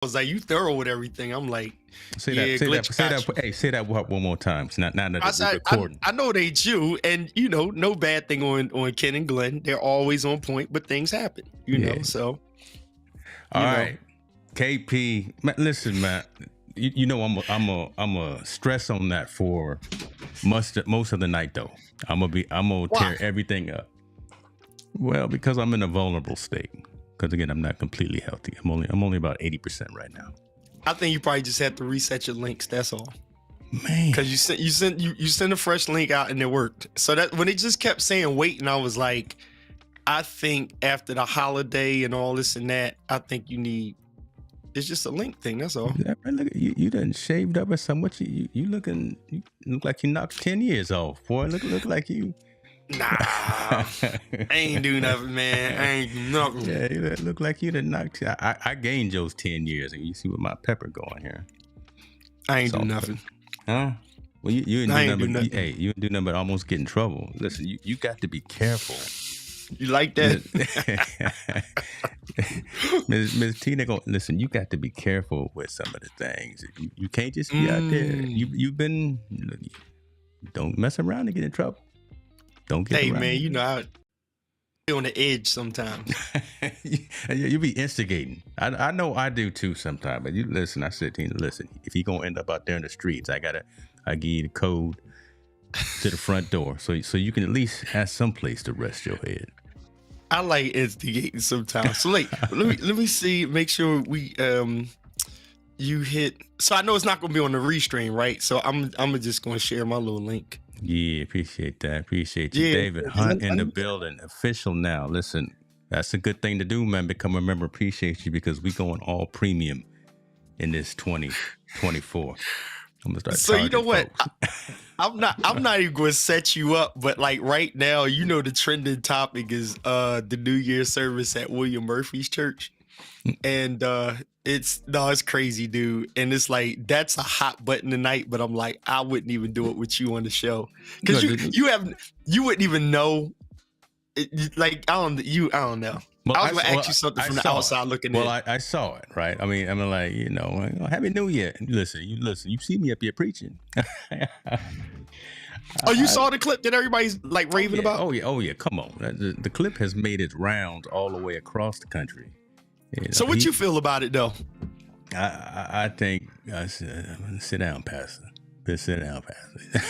was like, "You thorough with everything." I'm like, Say "Yeah, that. Say glitch that. Say got that. you." Hey, say that one more time. It's not that I we're said, recording. I know it ain't you, and no bad thing on Ken and Glenn. They're always on point, but things happen, Yeah. So, All right, KP. Listen, man. You know I'm a stress on that for most of the night though. I'm gonna tear everything up. Well, because I'm in a vulnerable state. Because again, I'm not completely healthy. I'm only about 80% right now. I think you probably just had to reset your links. That's all. Man, because you sent a fresh link out and it worked. So that when it just kept saying wait, and I was like, I think after the holiday and all this and that, I think you need. It's just a link thing. That's all. Yeah, man, look, you done shaved up or something. You look like you knocked 10 years off, boy. Look like you. Nah, I ain't do nothing, man. I ain't do nothing. Yeah, you look like you done knocked. I gained those 10 years, and you see what my pepper going here. I ain't do nothing. Huh? Well, you didn't do nothing. Hey, you didn't do nothing but almost get in trouble. Listen, you got to be careful. You like that? Ms. Tina, listen, you got to be careful with some of the things. You can't just be out there. You've been, don't mess around and get in trouble. Don't get around. Hey, man, I be on the edge sometimes. You be instigating. I know I do too sometimes, but you listen, I said, Tina, listen, if you're going to end up out there in the streets, I give you the code to the front door so you can at least have some place to rest your head. I like instigating sometimes. So let me see, make sure we you hit. So I know it's not gonna be on the restream, right? So I'm just gonna share my little link. Yeah, appreciate that. Appreciate you, David Hunt in the building. Official now. Listen, that's a good thing to do, man. Become a member. Appreciate you because we going all premium in this 2024. I'm gonna start. So you know what? I'm not even going to set you up, but like right now, the trending topic is the New Year service at William Murphy's church, and it's crazy, dude. And it's like that's a hot button tonight, but I'm like, I wouldn't even do it with you on the show because you wouldn't even know. I don't know. Well, I was going to ask you something from the outside looking in. Well, I saw it, right? I mean, I'm like, Happy New Year. Listen, you see me up here preaching. You saw the clip that everybody's like raving about? Oh yeah. Come on. The clip has made its rounds all the way across the country. So what you feel about it, though? I think, sit down, Pastor. Just sit down, Pastor.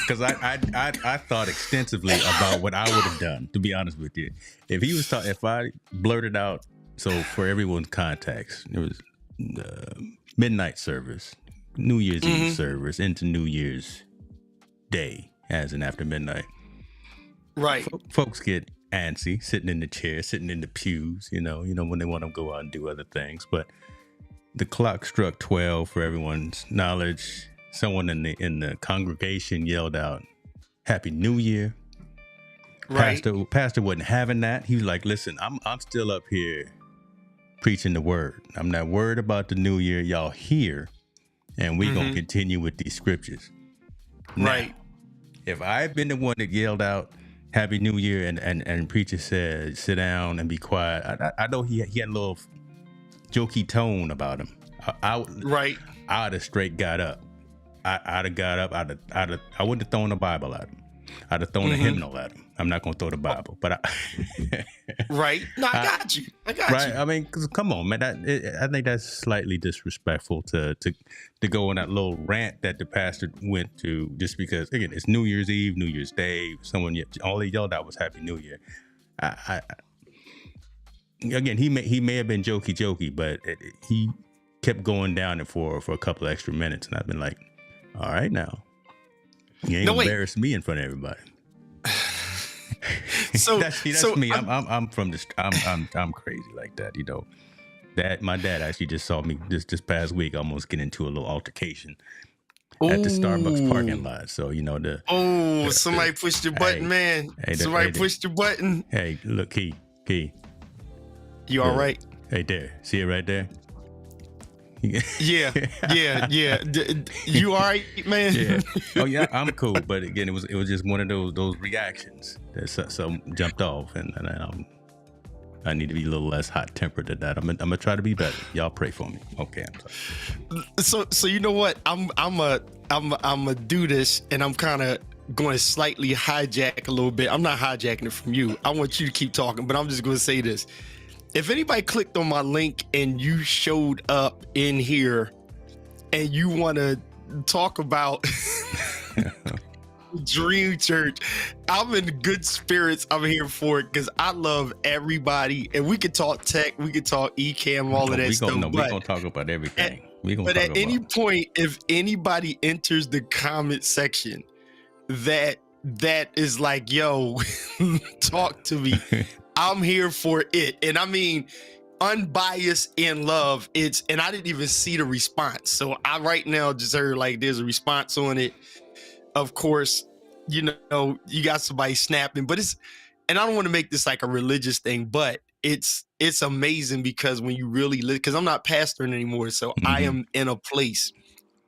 Because I thought extensively about what I would have done, to be honest with you. If I blurted out, so for everyone's context, it was midnight service, New Year's Eve service into New Year's Day, as in after midnight. Right. Folks get antsy, sitting in the chair, sitting in the pews, when they want to go out and do other things. But the clock struck 12 for everyone's knowledge. Someone in the congregation yelled out, "Happy New Year." Right. Pastor wasn't having that. He was like, "Listen, I'm still up here preaching the word. I'm not worried about the new year. Y'all here, and we're gonna continue with these scriptures." Right. Now, if I've been the one that yelled out Happy New Year and preacher said, "Sit down and be quiet," I know he had a little jokey tone about him. I would have straight got up. I'd have got up. I wouldn't have thrown the Bible at him. I'd have thrown a hymnal at him. I'm not going to throw the Bible, but right. No, I got you. Right. I mean, cause come on, man. I think that's slightly disrespectful to go on that little rant that the pastor went to, just because again it's New Year's Eve, New Year's Day. All he yelled out was Happy New Year. Again, he may have been jokey, but he kept going down it for a couple of extra minutes, and I've been like, all right, now you ain't embarrass me in front of everybody. So that's me. I'm from this. I'm crazy like that. That my dad actually just saw me this past week almost get into a little altercation at the Starbucks parking lot. So somebody pushed your button, man. Somebody pushed your button. Hey, look, Key. You all right? Hey, there. See it right there? Yeah. You all right, man? Yeah. Oh yeah, I'm cool. But again, it was just one of those reactions that some jumped off, and I need to be a little less hot tempered than that. I'm gonna try to be better. Y'all pray for me. Okay. So you know what? I'm a do this, and I'm kind of going to slightly hijack a little bit. I'm not hijacking it from you. I want you to keep talking, but I'm just going to say this. If anybody clicked on my link and you showed up in here and you want to talk about Dream Church, I'm in good spirits. I'm here for it because I love everybody, and we could talk tech, we could talk eCam, all of that stuff. We're gonna talk about everything. But at any point, if anybody enters the comment section that is like, yo, talk to me, I'm here for it. And I mean, unbiased in love. And I didn't even see the response. So I right now just heard like there's a response on it. Of course, you know, you got somebody snapping, but and I don't want to make this like a religious thing, but it's amazing because when you really live, because I'm not pastoring anymore. So I am in a place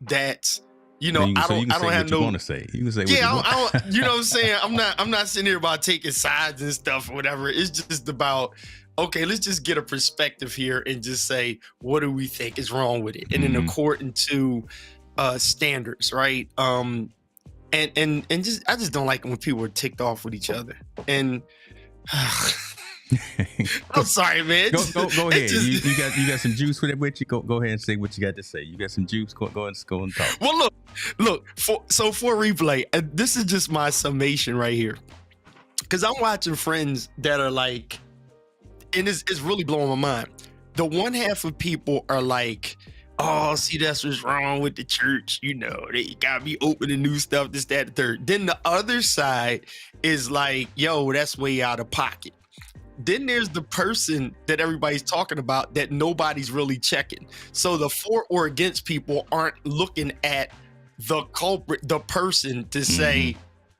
that, you know, I don't have no. You want to say? You can say. Yeah, I don't, you know what I'm saying? I'm not sitting here about taking sides and stuff or whatever. It's just about, okay, let's just get a perspective here and just say, what do we think is wrong with it? And then according to standards, right? And just I just don't like when people are ticked off with each other. And I'm sorry, man. Go ahead. You got some juice with it with you. Go ahead and say what you got to say. You got some juice. Go and talk. Well, look. For replay, this is just my summation right here, because I'm watching friends that are like, and it's really blowing my mind. The one half of people are like, oh, see, that's what's wrong with the church. You know, they got me open to new stuff, this, that, the third. Then the other side is like, yo, that's way out of pocket. Then there's the person that everybody's talking about that nobody's really checking. So the for or against people aren't looking at the culprit, the person, to say,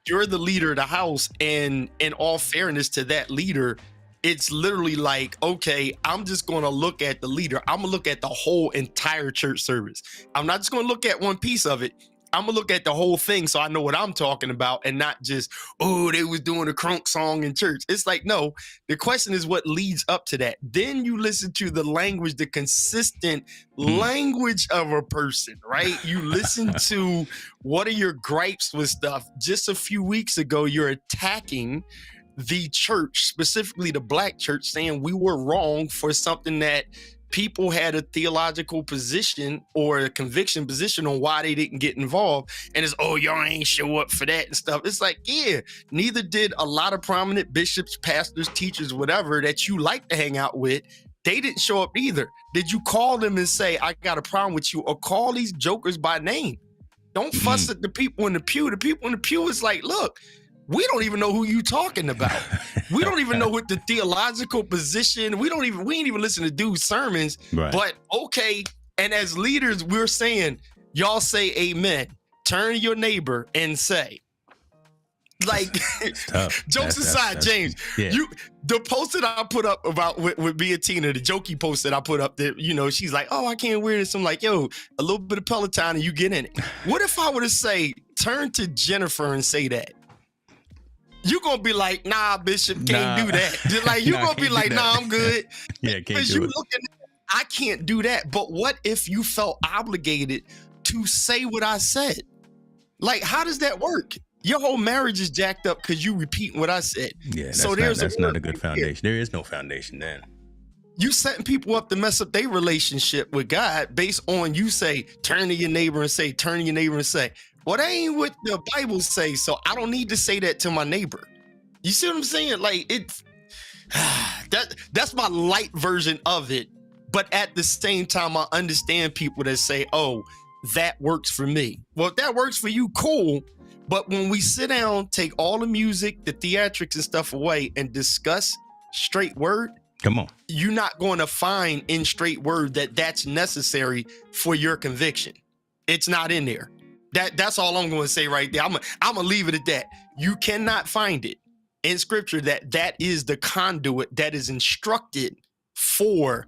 you're the leader of the house. And in all fairness to that leader, it's literally like, okay, I'm just going to look at the leader. I'm going to look at the whole entire church service. I'm not just going to look at one piece of it. I'm going to look at the whole thing so I know what I'm talking about, and not just, oh, they was doing a crunk song in church. It's like, no, the question is what leads up to that. Then you listen to the language, the consistent language of a person, right? You listen to what are your gripes with stuff. Just a few weeks ago, you're attacking the church, specifically the Black church, saying we were wrong for something that people had a theological position or a conviction position on why they didn't get involved. And it's, oh, y'all ain't show up for that and stuff. It's like, yeah, neither did a lot of prominent bishops, pastors, teachers, whatever that you like to hang out with. They didn't show up either. Did you call them and say, I got a problem with you, or call these jokers by name? Don't fuss at the people in the pew. The people in the pew is like, look, we don't even know who you talking about. We don't even know what the theological position. We ain't even listen to dude's sermons. Right. But okay, and as leaders, we're saying, y'all say amen. Turn to your neighbor and say. Like, jokes aside, James, yeah. The post that I put up about with Tina, the jokey post that I put up there, you know, she's like, oh, I can't wear this. I'm like, yo, a little bit of Peloton and you get in it. What if I were to say, turn to Jennifer and say that? You're going to be like, nah, Bishop, can't do that. Just like, you're going to be like, nah, I'm good. Yeah, can't because do you it. looking at, I can't do that. But what if you felt obligated to say what I said? Like, how does that work? Your whole marriage is jacked up because you repeating what I said. Yeah, that's not a good foundation. There is no foundation then. You setting people up to mess up their relationship with God based on you say, turn to your neighbor and say, turn to your neighbor and say. Well, that ain't what the Bible says, so I don't need to say that to my neighbor. You see what I'm saying? Like, it's that's my light version of it. But at the same time, I understand people that say, oh, that works for me. Well, if that works for you, cool. But when we sit down, take all the music, the theatrics and stuff away and discuss straight word, come on, you're not going to find in straight word that that's necessary for your conviction. It's not in there. That's all I'm going to say right there. I'm going to leave it at that. You cannot find it in scripture that is the conduit that is instructed for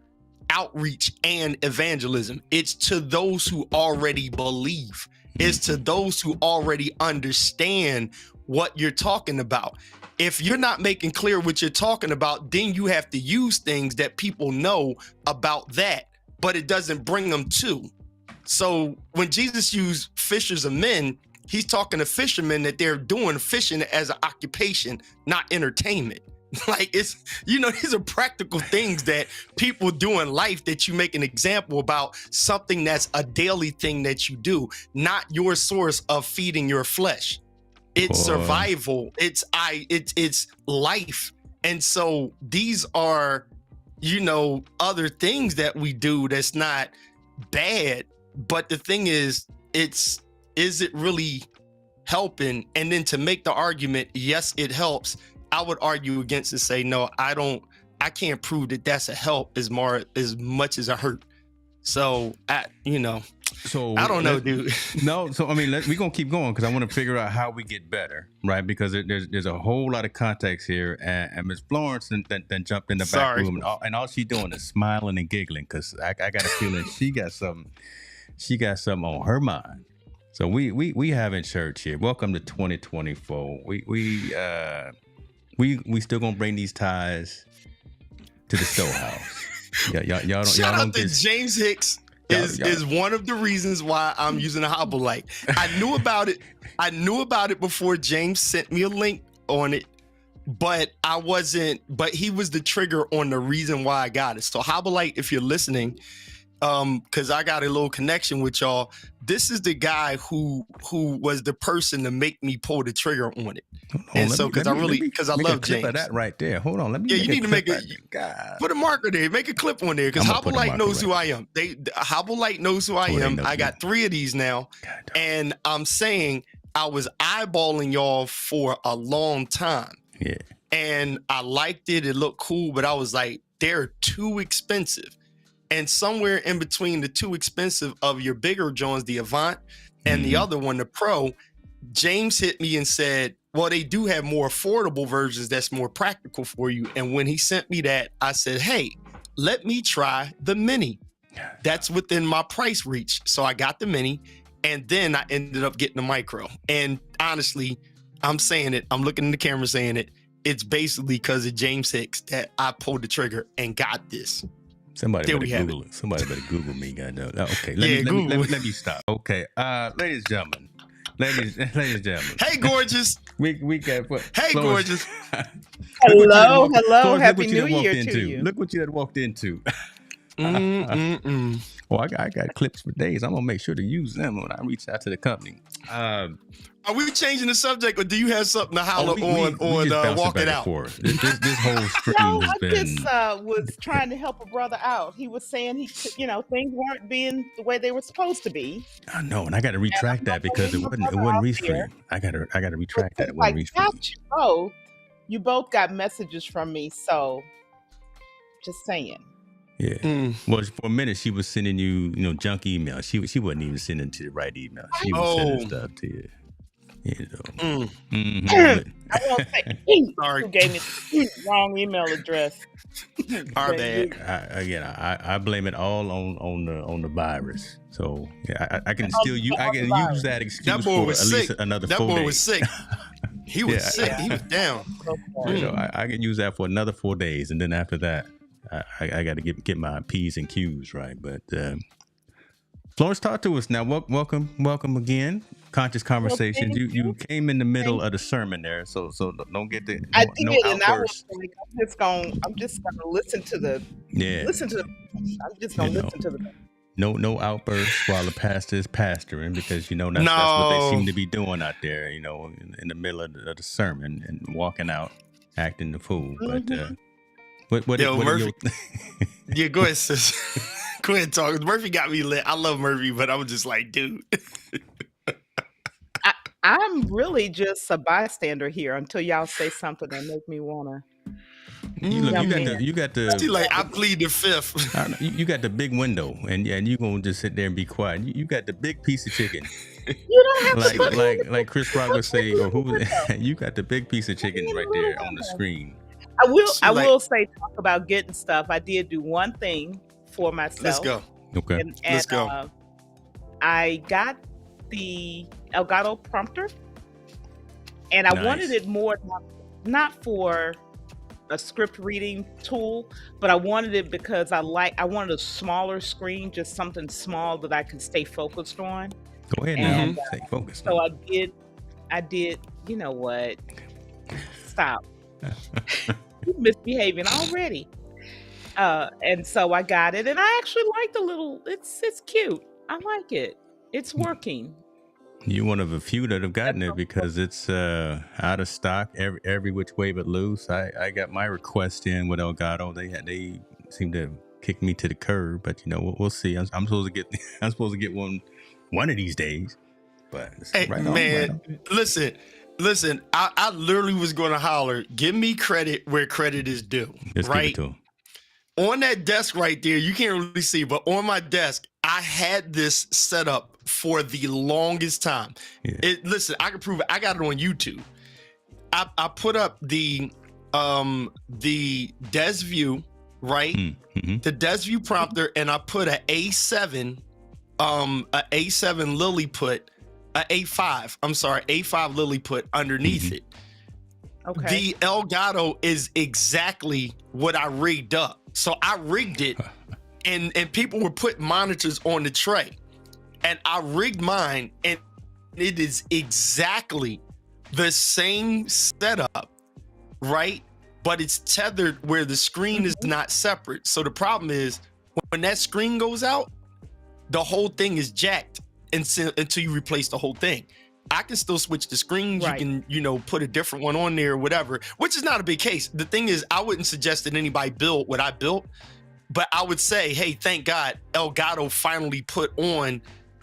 outreach and evangelism. It's to those who already believe. is to those who already understand what you're talking about. If you're not making clear what you're talking about, then you have to use things that people know about that, but it doesn't bring them to. So when Jesus used fishers of men, he's talking to fishermen that they're doing fishing as an occupation, not entertainment. Like, it's, you know, these are practical things that people do in life that you make an example about, something that's a daily thing that you do, not your source of feeding your flesh. It's survival. It's life. And so these are, you know, other things that we do that's not bad. But the thing is it really helping? And then to make the argument, yes, it helps, I would argue against and say, no, I can't prove that that's a help as much as a hurt. So I don't know, dude. No, so I mean, we're gonna keep going because I want to figure out how we get better, right? Because there's a whole lot of context here, and Ms. Florence then jumped in the back room, and all she's doing is smiling and giggling because I got a feeling she got something on her mind. So we having church here. Welcome to 2024. We still gonna bring these ties to the storehouse. Y'all don't get James Hicks. Is one of the reasons why I'm using a hobble light. I knew about it before James sent me a link on it, but he was the trigger on the reason why I got it. So hobble light, if you're listening, because I got a little connection with y'all. This is the guy who was the person to make me pull the trigger on it. And so because I love James. Of that right there. Hold on, let me. Yeah, you need to make put a marker there. Make a clip on there because Hobble Light knows who I am. Hobble Light knows who I am. I got 3 of these now, and I'm saying I was eyeballing y'all for a long time. Yeah, and I liked it. It looked cool, but I was like, they're too expensive. And somewhere in between the too expensive of your bigger Jones, the Avant, and the other one, the Pro, James hit me and said, well, they do have more affordable versions that's more practical for you. And when he sent me that, I said, hey, let me try the Mini. That's within my price reach. So I got the Mini, and then I ended up getting the Micro. And honestly, I'm saying it. I'm looking in the camera saying it. It's basically because of James Hicks that I pulled the trigger and got this. Somebody better Google it. Somebody better Google me, goddamn. Okay, let me stop. Okay, ladies and gentlemen. Hey, gorgeous. we got what? Hey, gorgeous. Hello. Florence, Happy New Year to you. Look what you had walked into. Well, I got clips for days. I'm gonna make sure to use them when I reach out to the company. Are we changing the subject, or do you have something to holler on Walk It Out? This whole stream has been. I just was trying to help a brother out. He was saying things weren't being the way they were supposed to be. I know, and I got to retract that because it wasn't restream. I got to retract that. It wasn't restream. Oh, you both got messages from me, so just saying. Yeah. Well, for a minute she was sending you, junk email. She wasn't even sending to the right email. She was sending stuff to you. I won't say sorry. Who gave me the wrong email address? Our bad. I blame it all on the virus. So yeah, I can still use that excuse for at least another 4 days. That boy was sick. He was sick. He was down. I can use that for another 4 days, and then after that, I got to get my P's and Q's right. But Florence, talk to us now. Welcome again. Conscious Conversations. You came in the middle of the sermon there, so don't get the I did, and I was like, I'm just gonna listen to the. I'm just gonna listen to the. No outbursts while the pastor is pastoring, because that's what they seem to be doing out there. In the middle of the sermon and walking out acting the fool. But what Murphy? Yeah, go ahead, sis. Go ahead, talk. Murphy got me lit. I love Murphy, but I was just like, dude. I'm really just a bystander here until y'all say something that make me wanna. You got the. Like, I plead the fifth. You got the big window, and you gonna just sit there and be quiet. You got the big piece of chicken. You don't have to like Chris Rock would say, or who? You got the big piece of chicken right there on the screen. I will say, talk about getting stuff. I did do one thing for myself. Let's go. Okay. And let's go. I got the Elgato prompter, and I wanted it more not for a script reading tool, but I wanted it because I wanted a smaller screen, just something small that I could stay focused on. Go ahead now, stay focused. So I did. You know what? Stop. You're misbehaving already. And so I got it, and I actually like the little. It's cute. I like it. It's working. You're one of a few that have gotten it because it's out of stock every which way but loose. I got my request in with Elgato. They seem to kick me to the curb, but you know we'll see. I'm supposed to get one of these days. But hey, man, listen. I literally was going to holler. Give me credit where credit is due. Just right. Give it to 'em. On that desk right there, you can't really see, but on my desk, I had this set up for the longest time. Yeah. Listen, I can prove it. I got it on YouTube. I put up the Des View, right? Mm-hmm. The Des View prompter, and I put a A7 Lilliput, A5 Lilliput underneath it. Okay. The Elgato is exactly what I rigged up. So I rigged it, and people were putting monitors on the tray, and I rigged mine, and it is exactly the same setup, right? But it's tethered where the screen is not separate. So the problem is when that screen goes out, the whole thing is jacked until you replace the whole thing. I can still switch the screens. Right. You can, put a different one on there or whatever, which is not a big case. The thing is, I wouldn't suggest that anybody build what I built, but I would say, hey, thank God Elgato finally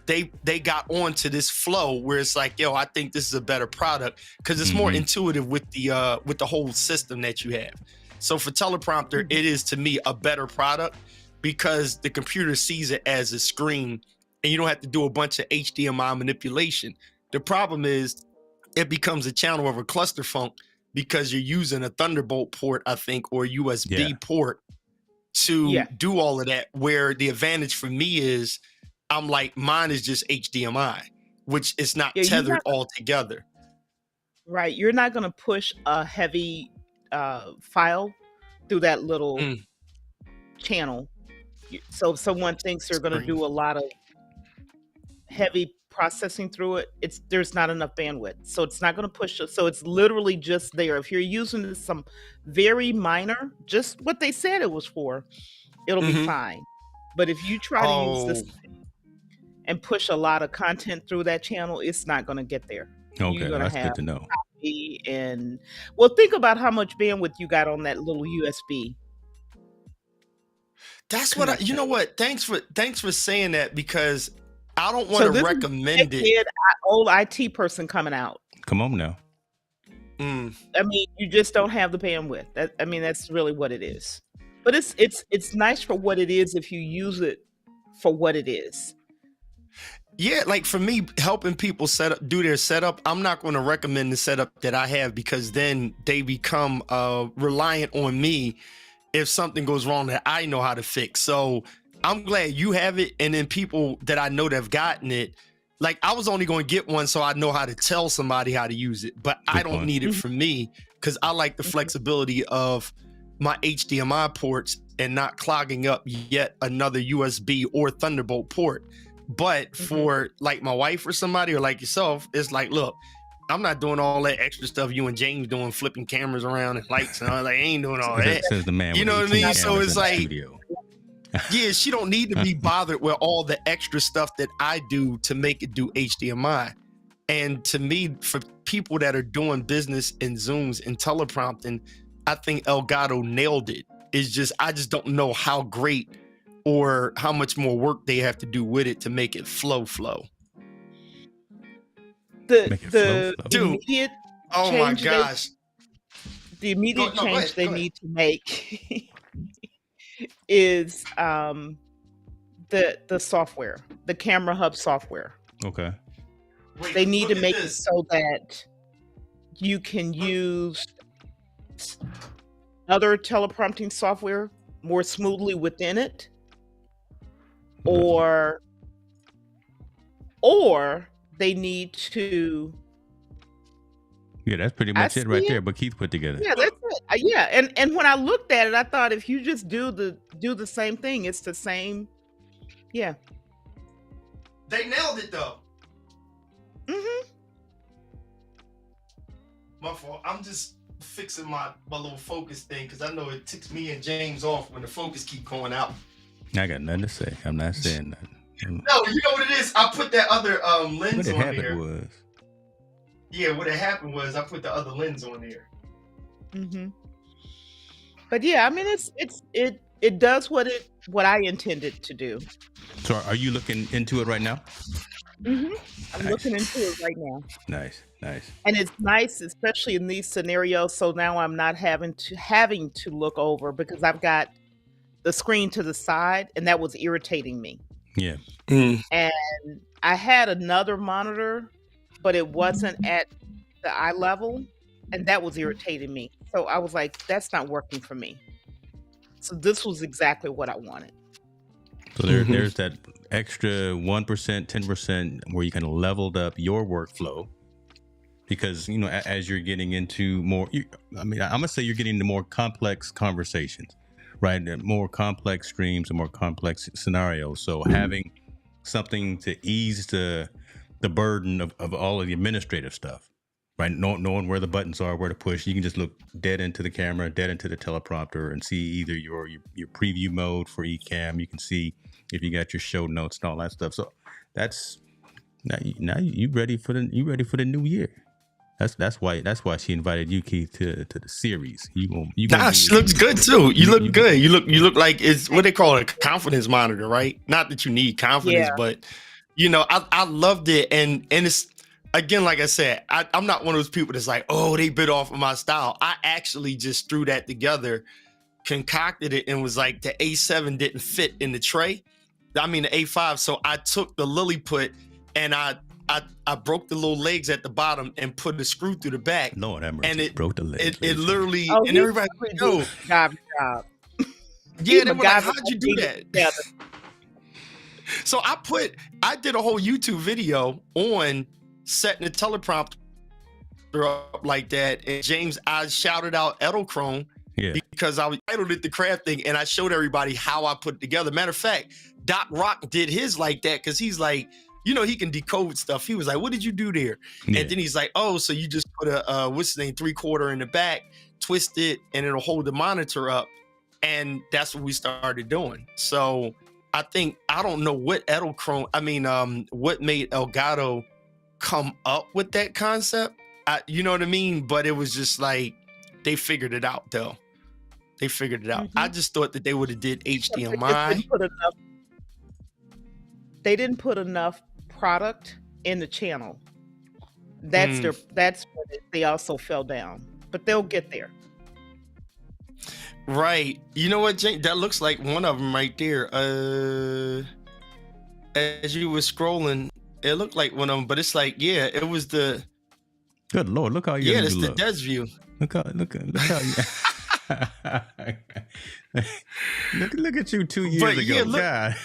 they got onto this flow where it's like, yo, I think this is a better product because it's more intuitive with the whole system that you have. So for teleprompter, it is to me a better product because the computer sees it as a screen and you don't have to do a bunch of HDMI manipulation. The problem is it becomes a channel of a clusterfunk because you're using a Thunderbolt port, I think, or USB port to do all of that, where the advantage for me is I'm like, mine is just HDMI, which is not tethered all together. Right. You're not going to push a heavy file through that little channel. So if someone thinks they're going to do a lot of heavy processing through it, there's not enough bandwidth, so it's not going to push it. So it's literally just there. If you're using some very minor, just what they said it was for, it'll be fine. But if you try to use this and push a lot of content through that channel, it's not going to get there. Okay, that's good to know. And well, think about how much bandwidth you got on that little USB. That's what you know what? Thanks for saying that, because I don't want to recommend it. Old IT person coming out. Come on now. I mean, you just don't have the bandwidth. That's really what it is. But it's nice for what it is if you use it for what it is. Yeah, like for me, helping people do their setup, I'm not going to recommend the setup that I have because then they become reliant on me if something goes wrong that I know how to fix. So I'm glad you have it. And then people that I know that have gotten it, like I was only going to get one so I know how to tell somebody how to use it, but I don't need it for me because I like the flexibility of my HDMI ports and not clogging up yet another USB or Thunderbolt port. But for like my wife or somebody or like yourself, it's like, look, I'm not doing all that extra stuff you and James doing, flipping cameras around and lights and all that. I ain't doing all that. Says the man, you know what I mean? So it's like, yeah, she don't need to be bothered with all the extra stuff that I do to make it do HDMI. And to me, for people that are doing business in Zooms and teleprompting, I think Elgato nailed it. I just don't know how great or how much more work they have to do with it to make it flow. The immediate oh my gosh. The immediate change they need to make is the software, the Camera Hub software. Okay. They need to make it so that you can use other teleprompting software more smoothly within it, or they need to. Yeah, that's pretty I much it right see there. it. But Keith put together. Yeah, that's it. Yeah, and when I looked at it, I thought if you just do the same thing, it's the same. Yeah. They nailed it though. Mm-hmm. My fault. I'm just fixing my little focus thing because I know it ticks me and James off when the focus keep going out. I got nothing to say. I'm not saying nothing. No, you know what it is? I put that other lens What on happened there. was. Yeah, what had happened was I put the other lens on there. Mm-hmm. But yeah, I mean, it does what I intended to do. So are you looking into it right now? Mm-hmm. I'm Nice. looking into it right now. Nice. And it's nice, especially in these scenarios. So now I'm not having to look over because I've got the screen to the side, and that was irritating me. Yeah. And I had another monitor, but it wasn't at the eye level, and that was irritating me. So I was like, that's not working for me. So this was exactly what I wanted. So there's that extra 1%, 10% where you kind of leveled up your workflow. Because, you know, as you're getting into more, I'm going to say you're getting into more complex conversations, right? More complex streams and more complex scenarios. So having something to ease the burden of all of the administrative stuff, right? Knowing where the buttons are, where to push, you can just look dead into the camera, dead into the teleprompter, and see either your preview mode for eCam. You can see if you got your show notes and all that stuff. So that's now you ready for the new year. That's why she invited you, Keith, to the series. She looks good too. You look good. You look like it's what they call a confidence monitor, right? Not that you need confidence, but you know, I loved it, and it's again, like I said, I'm not one of those people that's like, oh, they bit off of my style. I actually just threw that together, concocted it, and was like the A7 didn't fit in the tray. I mean the A5, so I took the Lilliput and I broke the little legs at the bottom and put the screw through the back. Lord have mercy. And it broke the legs. It literally, Oh, and everybody, yo, job. yeah, they were like, how'd you do that? So I did a whole YouTube video on setting the teleprompter up like that. And James, I shouted out Edelchrome because I titled it The Craft Thing, and I showed everybody how I put it together. Matter of fact, Doc Rock did his like that because he's like, you know, he can decode stuff. He was like, what did you do there? Yeah. And then he's like, oh, so you just put a, what's his name, 3/4 in the back, twist it, and it'll hold the monitor up. And that's what we started doing. So I think, I don't know what what made Elgato come up with that concept. You know what I mean? But it was just like, they figured it out though. They figured it out. Mm-hmm. I just thought that they would have did HDMI. They didn't put enough product in the channel. That's what they also fell down, but they'll get there. Right. You know what, Jane? That looks like one of them right there. As you were scrolling, it looked like one of them, but it's like, yeah, it was the. Good Lord, look how you. Yeah, it's the Des View. Look how you. look at you 2 years ago. God.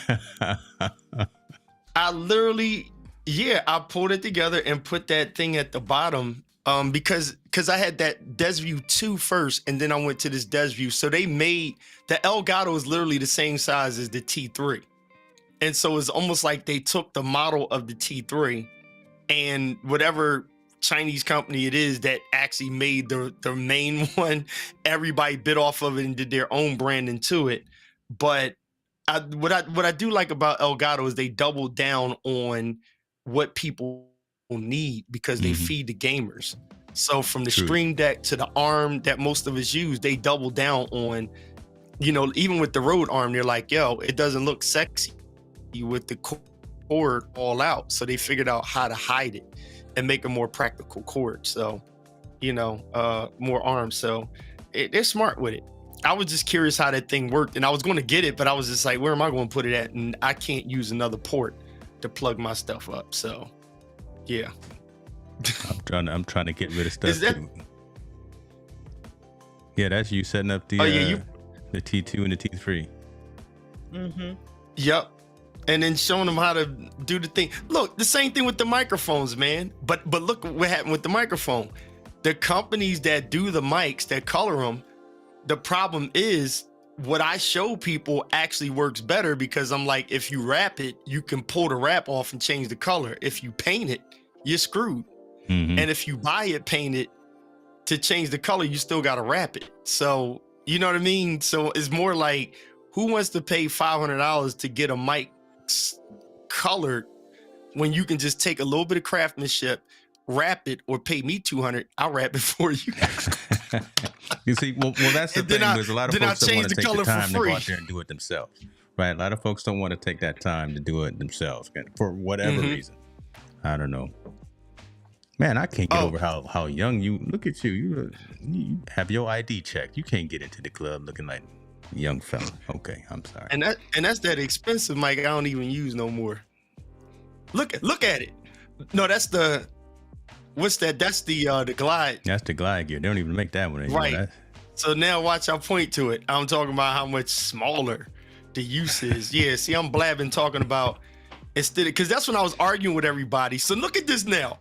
I literally, I pulled it together and put that thing at the bottom because I had that Des View 2 first, and then I went to this Des View. So they made, the Elgato is literally the same size as the T3. And so it's almost like they took the model of the T3 and whatever Chinese company it is that actually made the main one, everybody bit off of it and did their own branding to it. But what I do like about Elgato is they double down on what people need because they feed the gamers. So from the Stream Deck to the arm that most of us use, they double down on, you know, even with the Rode arm, they're like, yo, it doesn't look sexy with the cord all out. So they figured out how to hide it and make a more practical cord. So, you know, more arms. So they're smart with it. I was just curious how that thing worked, and I was going to get it, but I was just like, where am I going to put it at? And I can't use another port to plug my stuff up. So, yeah. I'm trying to get rid of stuff too. Yeah, that's you setting up the the T2 and the T3. Yep. and then showing them how to do the thing. Look, the same thing with the microphones, man. But look what happened with the microphone. The companies that do the mics, that color them, the problem is what I show people actually works better, because I'm like, if you wrap it, you can pull the wrap off and change the color. If you paint it, you're screwed. Mm-hmm. And if you buy it painted to change the color, you still got to wrap it. So, you know what I mean? So it's more like, who wants to pay $500 to get a mic colored when you can just take a little bit of craftsmanship, wrap it, or pay me $200? I'll wrap it for you. You see, well, that's the thing. There's a lot of folks that want to take the time to go out there and do it themselves, right? A lot of folks don't want to take that time to do it themselves for whatever reason. I don't know. Man, I can't get over how young you look at you. You have your ID checked. You can't get into the club looking like a young fella. Okay, I'm sorry. And that's that expensive mic I don't even use no more. Look at it. No, that's the what's that? That's the Glide. That's the Glide gear. They don't even make that one anymore. Right. So now watch, I point to it. I'm talking about how much smaller the use is. Yeah, see, I'm blabbing talking about instead of, because that's when I was arguing with everybody. So look at this now.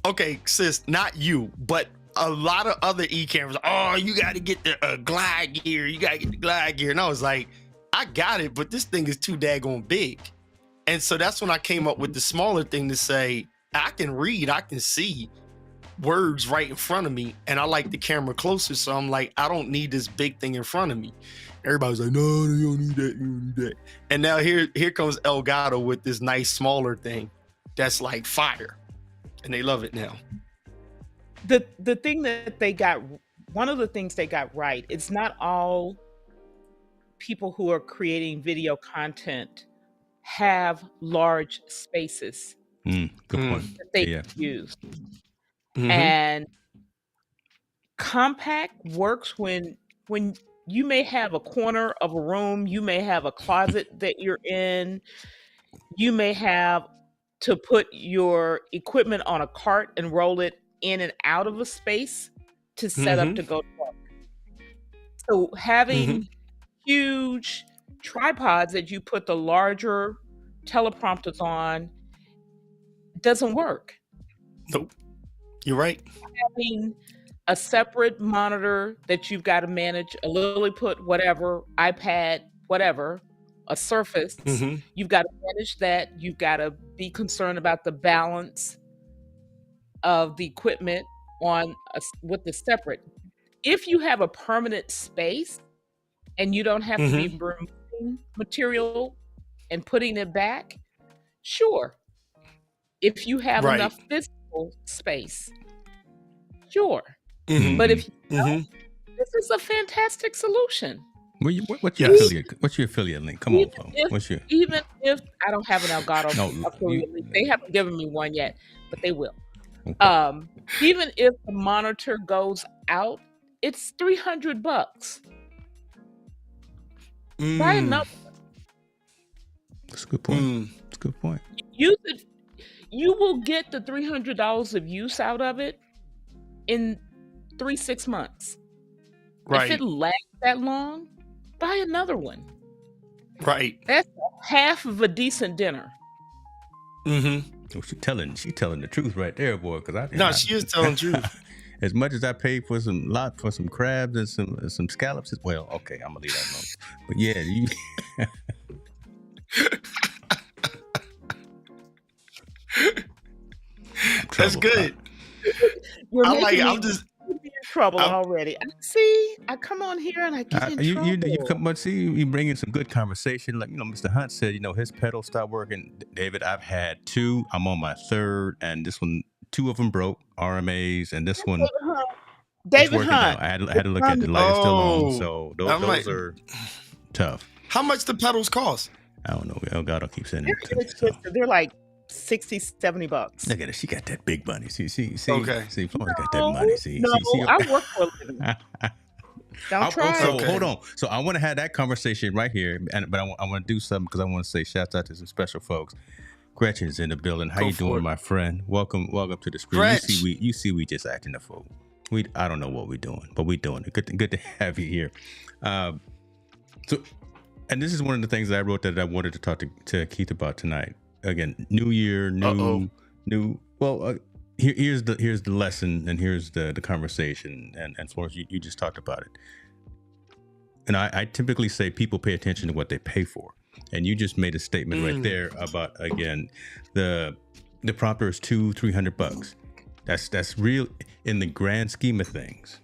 Okay, sis, not you, but a lot of other e-cameras. Oh, you got to get the Glide gear. You got to get the Glide gear. And I was like, I got it, but this thing is too daggone big. And so that's when I came up with the smaller thing to say, I can read, I can see words right in front of me, and I like the camera closer. So I'm like, I don't need this big thing in front of me. Everybody's like, no, you don't need that, you don't need that. And now here comes Elgato with this nice smaller thing that's like fire. And they love it now. The thing that they got, one of the things they got right, it's not all people who are creating video content have large spaces Good point. that they use. And compact works when you may have a corner of a room, you may have a closet that you're in, you may have to put your equipment on a cart and roll it in and out of a space to set up to go to work. So having huge tripods that you put the larger teleprompters on doesn't work. Nope. You're right. Having a separate monitor that you've got to manage, a Lilliput, whatever, iPad, whatever, a Surface, you've got to manage that. You've got to be concerned about the balance of the equipment with the separate. If you have a permanent space and you don't have to be removing material and putting it back, sure. If you have enough physical space, sure. But if you don't, this is a fantastic solution. What's your affiliate link? Come on, Flo. Even if I don't have an Elgato affiliate link, they haven't given me one yet, but they will. Okay. Even if the monitor goes out, it's $300. Buy another. That's a good point. That's a good point. Use it. You will get the $300 of use out of it in 3-6 months. Right. If it lasts that long, buy another one. Right. That's half of a decent dinner. Well, she's telling the truth right there, boy. She is telling the truth. As much as I paid for some crabs and some scallops, well, okay, I'm gonna leave that alone. But yeah, that's good. I'm just in trouble already. I come on here and I get in trouble. You bring in some good conversation. Like, Mr. Hunt said, his pedal stopped working. David, I've had 2. I'm on my 3rd, and this one, 2 of them broke, RMAs, and this one, David Hunt. I had to look at the light is still on, so those are tough. How much the pedals cost? I don't know. Elgato keeps sending it. They're like $60-$70. Look at it. She got that big money. See. Okay. See, Florida got that money. See. I work for a living. Don't try. So hold on. So I want to have that conversation right here, but I want to do something because I want to say shout out to some special folks. Gretchen's in the building. How you doing, my friend? Welcome to the screen. You see, we just acting a fool. I don't know what we're doing, but we're doing it. Good to have you here. So And this is one of the things that I wrote that I wanted to talk to Keith about tonight. Again, new year, new. Well, here's the lesson, and here's the conversation. And Florence, you just talked about it. And I typically say people pay attention to what they pay for. And you just made a statement right there about, again, the prompter is $200-$300. That's real in the grand scheme of things.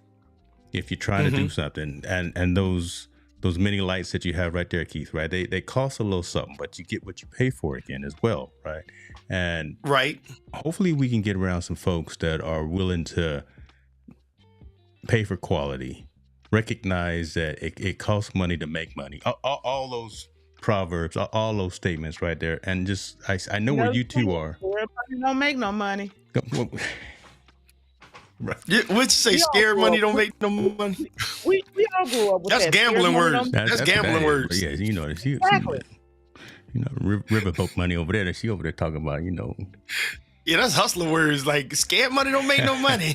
If you're trying to do something, and those mini lights that you have right there, Keith, right? They cost a little something, but you get what you pay for again as well, right? And hopefully we can get around some folks that are willing to pay for quality, recognize that it costs money to make money. All those proverbs, all those statements right there, and just I know where you two are. Everybody don't make no money. Right. What you say? Scared money don't make no money. We all grew up with that's that. Gambling words. That's gambling words. Yeah, you know, Exactly. Riverboat money over there. That she over there talking about, Yeah, that's hustler words. Like scared money don't make no money.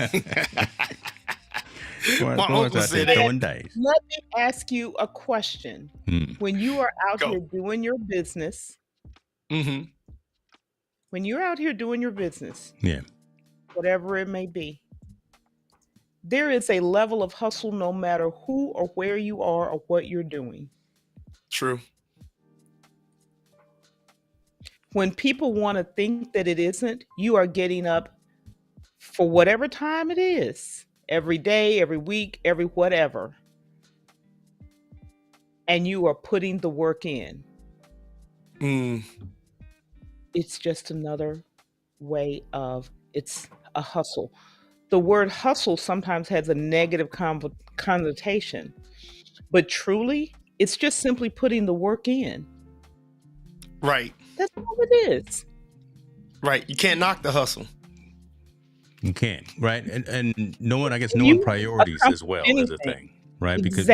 My uncle said throwing dice. Let me ask you a question. When you are out here doing your business, when you're out here doing your business, whatever it may be, there is a level of hustle no matter who or where you are or what you're doing. True. When people want to think that it isn't, you are getting up for whatever time it is, every day, every week, every whatever. And you are putting the work in. It's just another way of, it's a hustle. The word hustle sometimes has a negative connotation, but truly, it's just simply putting the work in. Right. That's all it is. Right. You can't knock the hustle. You can't, right? And knowing priorities as well is a thing, right? Because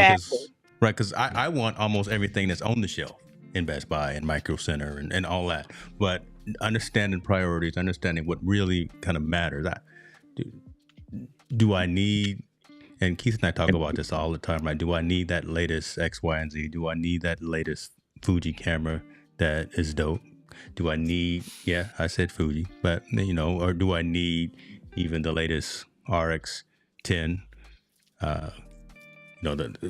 I want almost everything that's on the shelf in Best Buy and Micro Center and all that, but understanding priorities, understanding what really kind of matters. Do I need, and Keith and I talk about this all the time, right? Do I need that latest X, Y, and Z? Do I need that latest Fuji camera that is dope? Do I need, I said Fuji, but or do I need even the latest RX 10,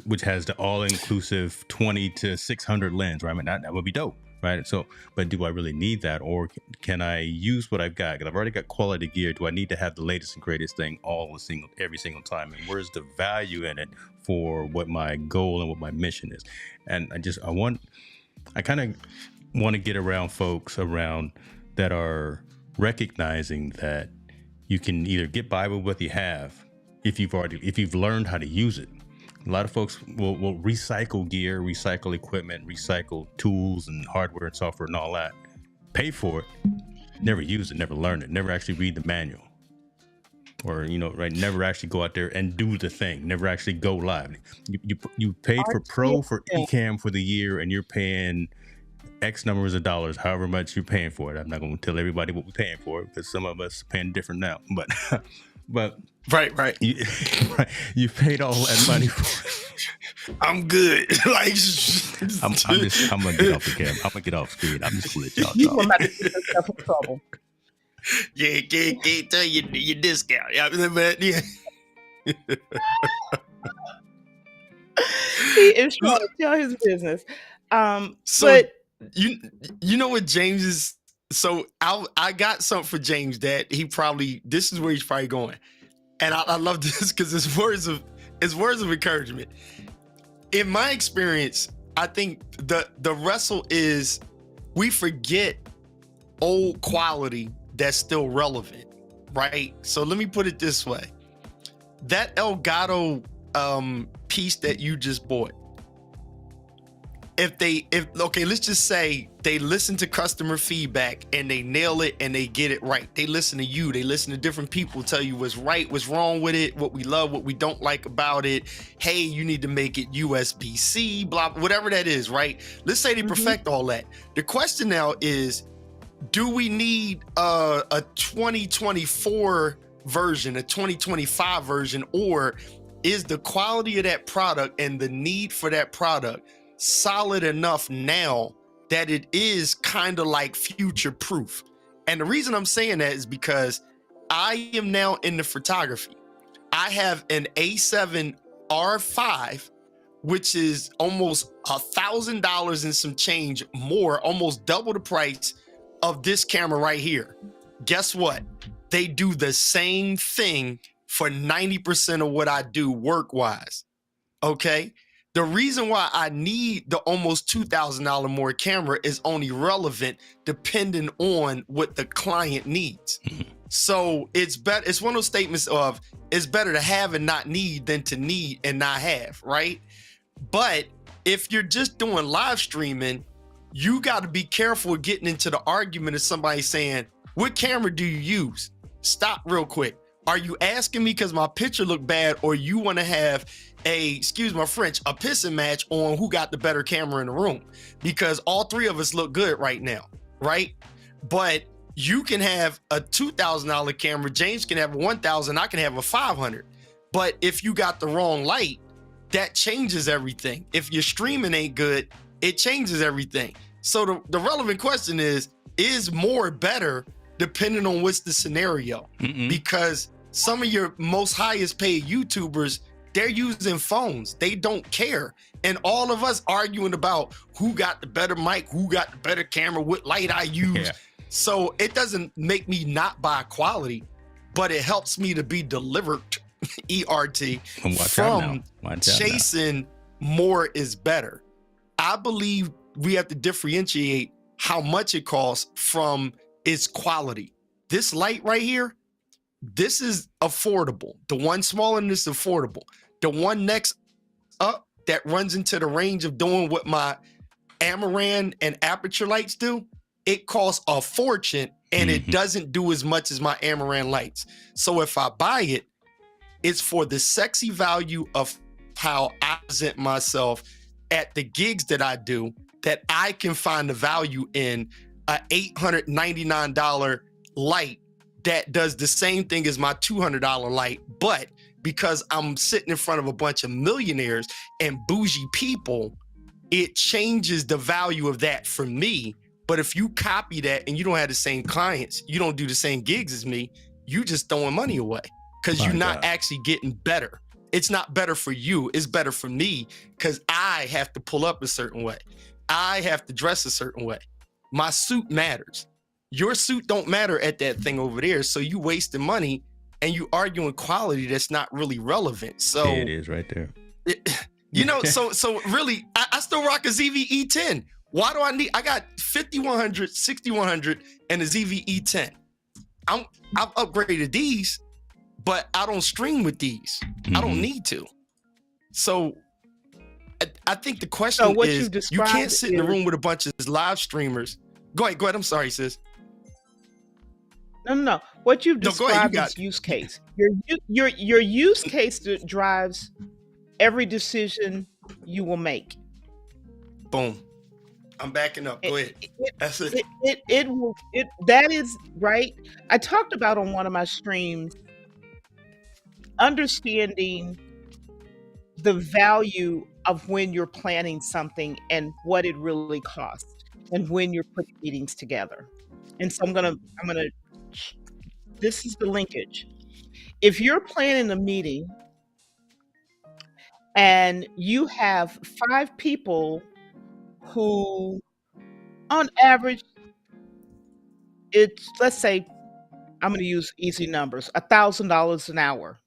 which has the all-inclusive 20 to 600 lens, right? I mean, that would be dope, right? So, but do I really need that, or can I use what I've got? Because I've already got quality gear. Do I need to have the latest and greatest thing every single time? And where's the value in it for what my goal and what my mission is? And I kind of want to get around folks that are recognizing that you can either get by with what you have if you've learned how to use it. A lot of folks will recycle gear, recycle equipment, recycle tools and hardware and software and all that. Pay for it, never use it, never learn it, never actually read the manual. Or, never actually go out there and do the thing, never actually go live. You paid for Pro for Ecamm for the year, and you're paying X numbers of dollars, however much you're paying for it. I'm not going to tell everybody what we're paying for it, because some of us are paying different now. But right. You paid all that money for it. I'm good. Like I'm gonna get off the camera. I'm gonna get off screen. I'm just gonna let y'all talk. About to get yourself in trouble. Yeah, can't tell you your discount. Yeah. He is trying to tell his business. But you know what James is. So I got something for James that this is where he's probably going, and I love this because it's words of encouragement. In my experience, I think the wrestle is we forget old quality that's still relevant, right? So let me put it this way: that Elgato piece that you just bought. Let's just say they listen to customer feedback and they nail it and they get it right. They listen to you. They listen to different people tell you what's right, what's wrong with it, what we love, what we don't like about it. Hey, you need to make it USB-C, blah, whatever that is, right? Let's say they perfect all that. The question now is, do we need a 2024 version, a 2025 version, or is the quality of that product and the need for that product solid enough now that it is kind of like future proof. And the reason I'm saying that is because I am now into photography. I have an A7 R5, which is almost $1,000 and some change more, almost double the price of this camera right here. Guess what? They do the same thing for 90% of what I do work-wise. Okay? The reason why I need the almost $2,000 more camera is only relevant depending on what the client needs. So it's better. It's one of those statements of it's better to have and not need than to need and not have, right? But if you're just doing live streaming, you got to be careful with getting into the argument of somebody saying, what camera do you use? Stop real quick. Are you asking me because my picture looked bad, or you want to have excuse my French, a pissing match on who got the better camera in the room? Because all three of us look good right now, right? But you can have a $2,000 camera, James can have a $1,000, I can have a $500. But if you got the wrong light, that changes everything. If your streaming ain't good, it changes everything. So the relevant question is more better depending on what's the scenario? Because some of your most highest paid YouTubers, they're using phones. They don't care. And all of us arguing about who got the better mic, who got the better camera, what light I use. Yeah. So it doesn't make me not buy quality, but it helps me to be delivered, ERT, from chasing more is better. I believe we have to differentiate how much it costs from its quality. This light right here, this is affordable. The one smaller than this is affordable. The one next up that runs into the range of doing what my Amaran and aperture lights do, it costs a fortune and it doesn't do as much as my Amaran lights. So if I buy it, it's for the sexy value of how I present myself at the gigs that I do, that I can find the value in a $899 light that does the same thing as my $200 light. But because I'm sitting in front of a bunch of millionaires and bougie people, it changes the value of that for me. But if you copy that and you don't have the same clients, you don't do the same gigs as me, you just throwing money away because you're not actually getting better. It's not better for you. It's better for me because I have to pull up a certain way. I have to dress a certain way. My suit matters. Your suit don't matter at that thing over there. So you wasting money and you arguing quality that's not really relevant. So there it is right there. So really, I still rock a ZV E10. Why do I need? I got 5100, 6100, and a ZV E10. I've upgraded these, but I don't stream with these. I don't need to. So I think the question is, you can't sit in a room with a bunch of live streamers. Go ahead. I'm sorry, sis. No. What you've described is use case. Your use case drives every decision you will make. Boom. I'm backing up. Go ahead. That's it. That is right. I talked about on one of my streams, understanding the value of when you're planning something and what it really costs, and when you're putting meetings together. And so I'm gonna. This is the linkage. If you're planning a meeting and you have 5 people who, on average, it's, let's say, I'm going to use easy numbers, $1,000 an hour.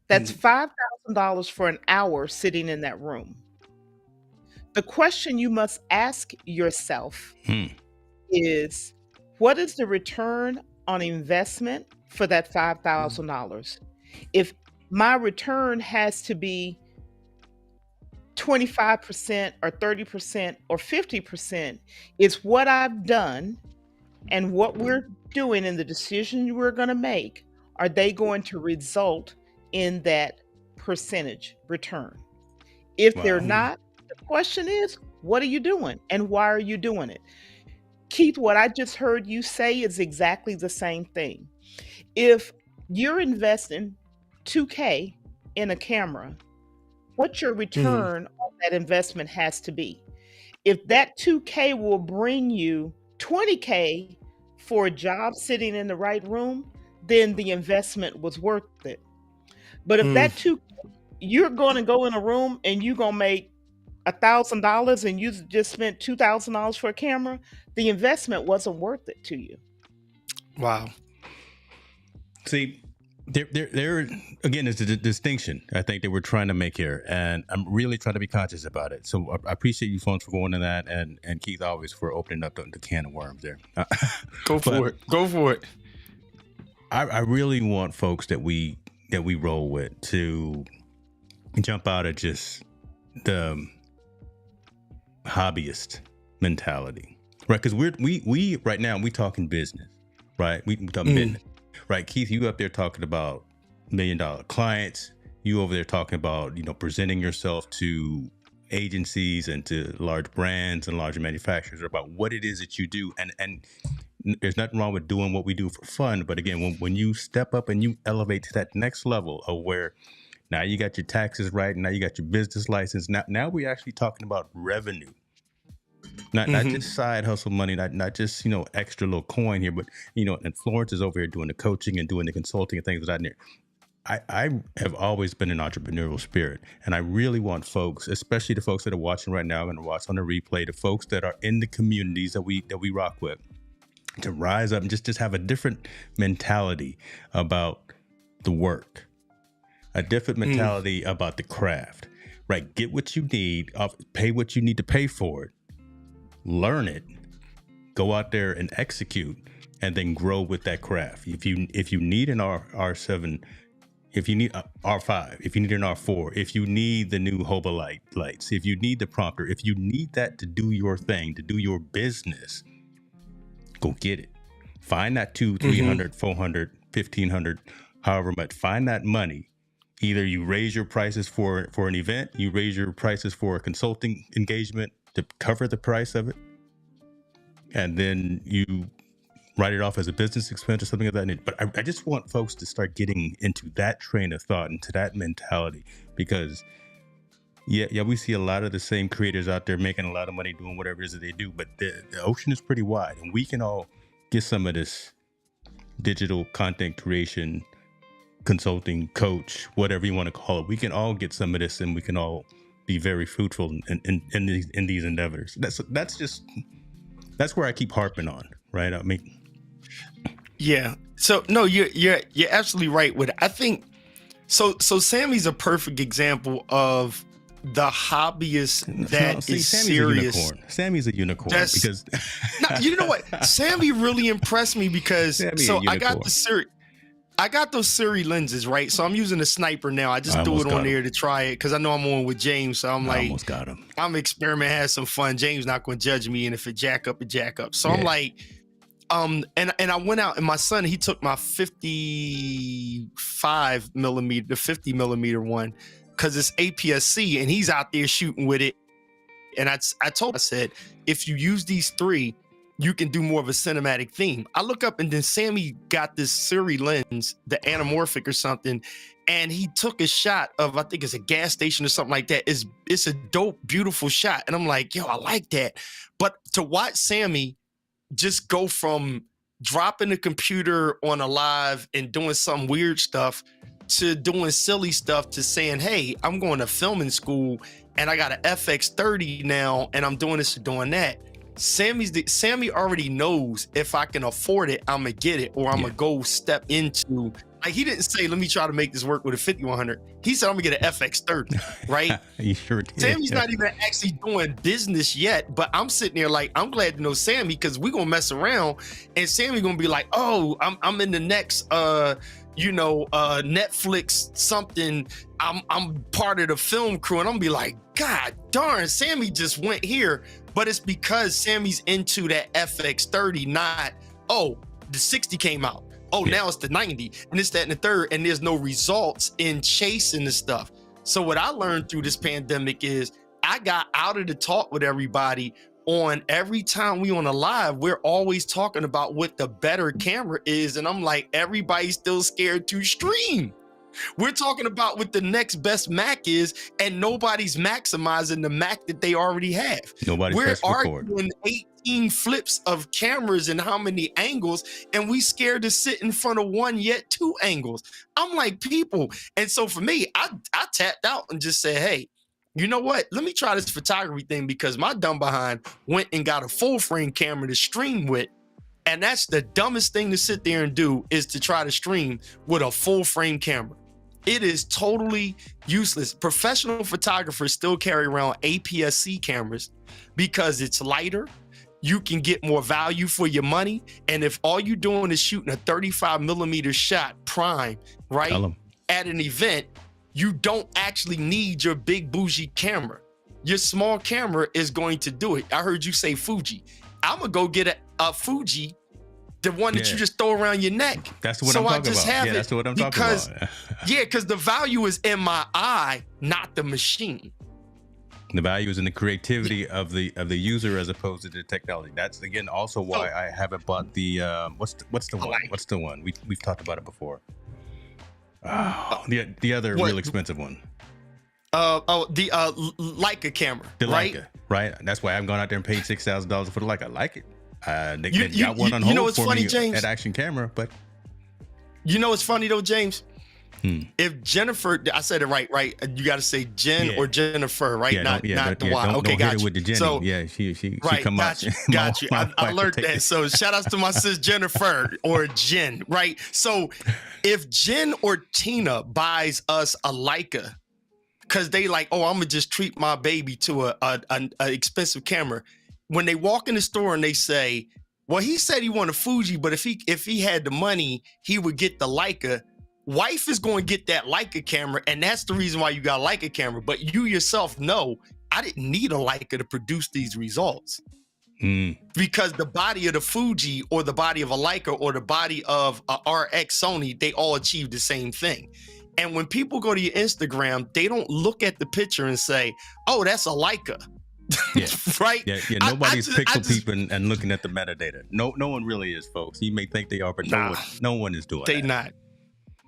That's $5,000 for an hour sitting in that room. The question you must ask yourself is, what is the return on investment for that $5,000? If my return has to be 25% or 30% or 50%, it's what I've done and what we're doing and the decision we're going to make. Are they going to result in that percentage return? If they're not, the question is, what are you doing and why are you doing it? Keith, what I just heard you say is exactly the same thing. If you're investing $2,000 in a camera, what's your return on that investment has to be. If that 2K will bring you 20K for a job sitting in the right room, then the investment was worth it. But if that you're going to go in a room and you're going to make $1,000 and you just spent $2,000 for a camera, the investment wasn't worth it to you. Wow. See, there again is the distinction I think that we're trying to make here, and I'm really trying to be conscious about it. So I appreciate you folks for going to that, and Keith always for opening up the can of worms there. Go for it. I really want folks that we roll with to jump out of just the hobbyist mentality, right? Because we right now we talking business, right? We talking business, right? Keith, you up there talking about $1 million clients. You over there talking about presenting yourself to agencies and to large brands and larger manufacturers about what it is that you do, and there's nothing wrong with doing what we do for fun. But again, when you step up and you elevate to that next level of where now you got your taxes right, and now you got your business license. Now we're actually talking about revenue, not just side hustle money, not just extra little coin here, but and Florence is over here doing the coaching and doing the consulting and things of that nature. I have always been an entrepreneurial spirit, and I really want folks, especially the folks that are watching right now and watch on the replay, the folks that are in the communities that we rock with, to rise up and just have a different mentality about the work. A different mentality about the craft, right? Get what you need, pay what you need to pay for it, learn it, go out there and execute, and then grow with that craft. If you need an R7, if you need R5, if you need an R4, if you need the new Hobelite lights, if you need the prompter, if you need that to do your thing, to do your business, go get it. Find that $200, $300, $400, $1,500, however much. Find that money. Either you raise your prices for an event, you raise your prices for a consulting engagement to cover the price of it, and then you write it off as a business expense or something like that. But I just want folks to start getting into that train of thought, into that mentality, because yeah, we see a lot of the same creators out there making a lot of money doing whatever it is that they do, but the ocean is pretty wide, and we can all get some of this digital content creation, consulting, coach, whatever you want to call it. We can all get some of this, and we can all be very fruitful in these endeavors. That's where I keep harping on, right? I mean, yeah. So no, you're absolutely right with it. I think so. Sammy's a perfect example of the hobbyist that is serious. Sammy's a unicorn because no, you know what? Sammy really impressed me because I got those Siri lenses, right? So I'm using a sniper now. I just threw it on there to try it because I know I'm on with James. So I'm like, almost got him. I'm experimenting, have some fun. James not going to judge me, and if it jack up, it jack up. So I'm like, and I went out, and my son, he took my 55 millimeter, the 50 millimeter one, because it's APS-C, and he's out there shooting with it. And I said, if you use these three, you can do more of a cinematic theme. I look up, and then Sammy got this Siri lens, the anamorphic or something, and he took a shot of, I think it's a gas station or something like that. It's a dope, beautiful shot. And I'm like, yo, I like that. But to watch Sammy just go from dropping the computer on a live and doing some weird stuff to doing silly stuff to saying, hey, I'm going to filming school and I got an FX30 now and I'm doing this and doing that. Sammy already knows if I can afford it, I'm gonna get it, or I'm gonna go step into. Like, he didn't say, let me try to make this work with a 5100. He said, I'm gonna get an FX30, right? He sure did. Sammy's not even actually doing business yet, but I'm sitting there like, I'm glad to know Sammy, because we're gonna mess around and Sammy gonna be like, oh, I'm in the next Netflix something. I'm part of the film crew, and I'm gonna be like, God darn, Sammy just went here. But it's because Sammy's into that FX30, not, oh, the 60 came out. Oh, now it's the 90, and it's that and the third, and there's no results in chasing the stuff. So what I learned through this pandemic is I got out of the talk with everybody on every time we on a live, we're always talking about what the better camera is. And I'm like, everybody's still scared to stream. We're talking about what the next best Mac is, and nobody's maximizing the Mac that they already have. Nobody's We're pressed record. arguing 18 flips of cameras and how many angles, and we scared to sit in front of one yet two angles. I'm like, people. And so for me, I tapped out and just said, hey, you know what? Let me try this photography thing, because my dumb behind went and got a full frame camera to stream with. And that's the dumbest thing to sit there and do, is to try to stream with a full frame camera. It is totally useless. Professional photographers still carry around APS-C cameras because it's lighter. You can get more value for your money. And if all you're doing is shooting a 35 millimeter shot prime, right, at an event, you don't actually need your big bougie camera. Your small camera is going to do it. I heard you say Fuji. I'm gonna go get a Fuji, the one that you just throw around your neck. That's what I'm talking about. Yeah, that's what I'm talking about. Yeah, because the value is in my eye, not the machine. The value is in the creativity of the user as opposed to the technology. That's again also why I haven't bought the what's the one? What's the one? We've talked about it before. Oh, the other real expensive one. The Leica camera. The right? Leica, right? That's why I've gone out there and paid $6,000 for the Leica. I like it. They got one on hold for me at Action Camera, but you know what's funny though, James? If Jennifer, I said it right? You got to say Jen or Jennifer, right? Yeah, not the Y. Don't Okay, got hit it you. with the Jenny. So, yeah, she right, come got out. you, got you. I learned that. So shout outs to my sis Jennifer or Jen, right? So if Jen or Tina buys us a Leica, because they like, oh, I'm gonna just treat my baby to a expensive camera. When they walk in the store and they say, well, he said he wanted a Fuji, but if he had the money, he would get the Leica. Wife is going to get that Leica camera, and that's the reason why you got a Leica camera. But you yourself know, I didn't need a Leica to produce these results. Because the body of the Fuji or the body of a Leica or the body of a RX Sony, they all achieve the same thing. And when people go to your Instagram, they don't look at the picture and say, oh, that's a Leica. Yeah. Right? Yeah. Nobody's pixel peeping and looking at the metadata. No one really is, folks. You may think they are, but no one is doing that. They not.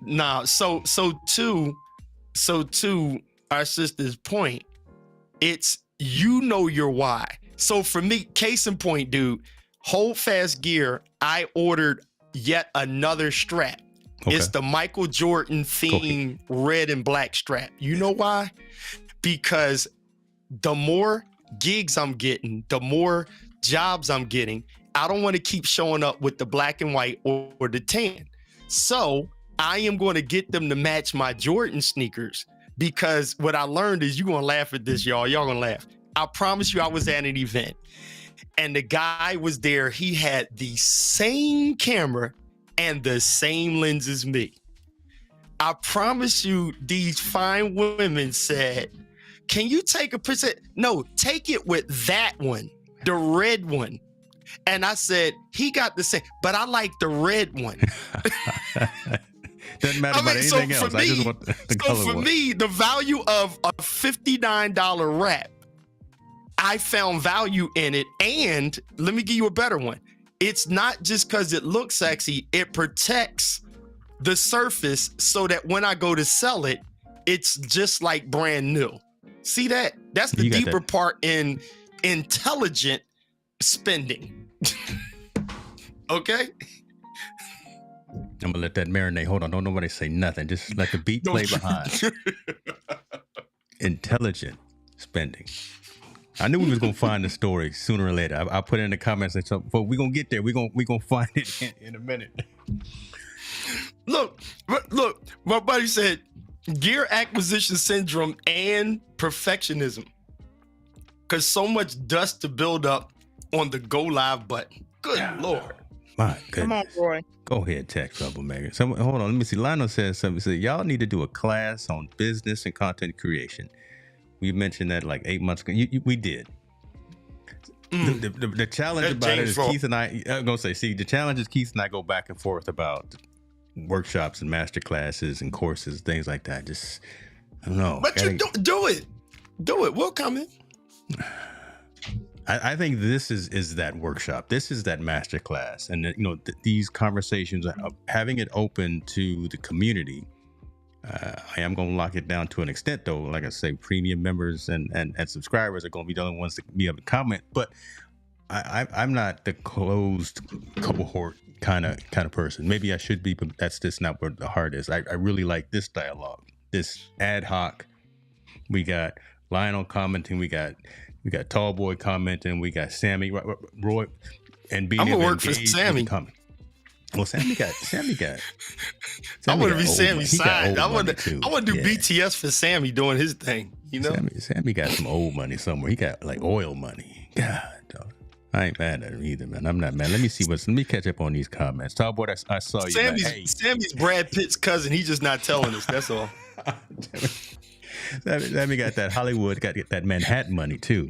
Nah. So to our sister's point, it's your why. So for me, case in point, dude, Hold Fast Gear, I ordered yet another strap. Okay. It's the Michael Jordan theme red and black strap. You know why? Because the more gigs I'm getting, the more jobs I'm getting, I don't want to keep showing up with the black and white or the tan. So I am going to get them to match my Jordan sneakers, because what I learned is, you're going to laugh at this, y'all. Y'all going to laugh. I promise you, I was at an event and the guy was there. He had the same camera and the same lens as me. I promise you, these fine women said, can you take a picture? No, take it with that one, the red one. And I said, he got the same, but I like the red one. Doesn't matter about anything else. I just want the color one. So for me, the value of a $59 wrap, I found value in it. And let me give you a better one. It's not just because it looks sexy. It protects the surface so that when I go to sell it, it's just like brand new. See that? That's the deeper part in intelligent spending. Okay? I'm gonna let that marinate. Hold on, don't nobody say nothing. Just let the beat play behind. Intelligent spending. I knew we was gonna find the story sooner or later. I put it in the comments and but we're gonna get there. We're gonna find it in a minute. Look, my buddy said gear acquisition syndrome and perfectionism. Cause so much dust to build up on the go live button. Good Lord. My goodness. Come on, Roy. Go ahead, tech troublemaker. Hold on, let me see. Lionel says something. He said, y'all need to do a class on business and content creation. We mentioned that like 8 months ago. We did. The challenge about it is Keith and I'm going to say, the challenge is Keith and I go back and forth about workshops and master classes and courses, things like that. Just, I don't know. But you do it. Do it. We'll come in. I think this is that workshop. This is that master class. And, these conversations, having it open to the community, I am going to lock it down to an extent, though. Like I say, premium members and subscribers are going to be the only ones that be able to comment. But I'm not the closed cohort kind of person. Maybe I should be, but that's just not where the heart is. I really like this dialogue, this ad hoc. We got Lionel commenting. We got Tall Boy commenting. We got Sammy, Roy, and being I'm able gonna to work for engage Sammy. with the comment. Well, Sammy got. I want to be old Sammy's money. He got side. I old want money, to. too. I want to do Yeah. BTS for Sammy doing his thing. You know. Sammy got some old money somewhere. He got like oil money. God, dog. I ain't mad at him either, man. I'm not mad. Let me catch up on these comments. Talk about I saw you. Sammy's Brad Pitt's cousin. He's just not telling us. That's all. Sammy got that Hollywood, got that Manhattan money too.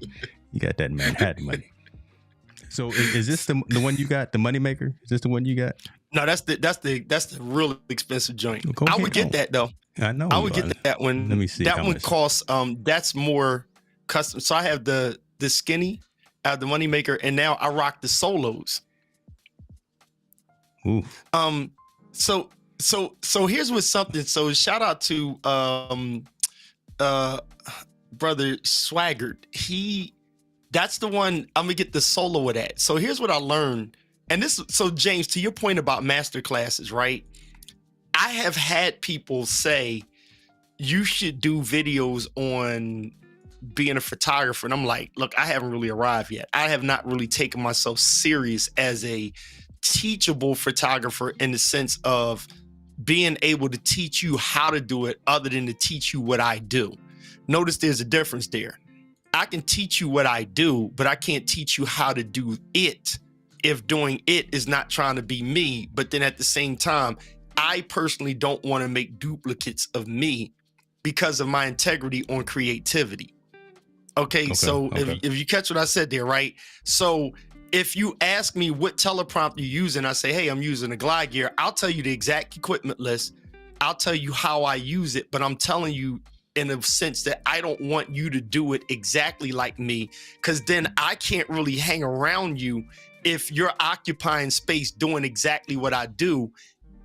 You got that Manhattan money. So is this the one you got? The Moneymaker? Is this the one you got? No, that's the real expensive joint. Go I would get that though. I know. I would get that one. Let me see. That how one much. costs. That's more custom. So I have the skinny, I have the Moneymaker, and now I rock the solos. Ooh. So here's what's something. So shout out to brother Swaggart. That's the one I'm gonna get the solo of that. So here's what I learned. And so James, to your point about master classes, right? I have had people say you should do videos on being a photographer. And I'm like, look, I haven't really arrived yet. I have not really taken myself serious as a teachable photographer in the sense of being able to teach you how to do it other than to teach you what I do. Notice there's a difference there. I can teach you what I do, but I can't teach you how to do it if doing it is not trying to be me. But then at the same time, I personally don't want to make duplicates of me because of my integrity on creativity. Okay. So if you catch what I said there, right? So if you ask me what teleprompter you're using, I say, hey, I'm using a Glide Gear. I'll tell you the exact equipment list. I'll tell you how I use it, but I'm telling you in a sense that I don't want you to do it exactly like me, because then I can't really hang around you if you're occupying space doing exactly what I do.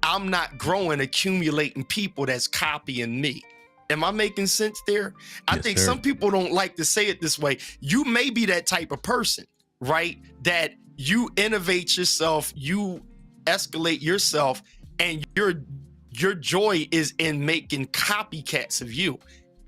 I'm not growing, accumulating people that's copying me. Am I making sense there? I think sir. some people don't like to say it this way. You may be that type of person, right? That you innovate yourself, you escalate yourself, and your joy is in making copycats of you.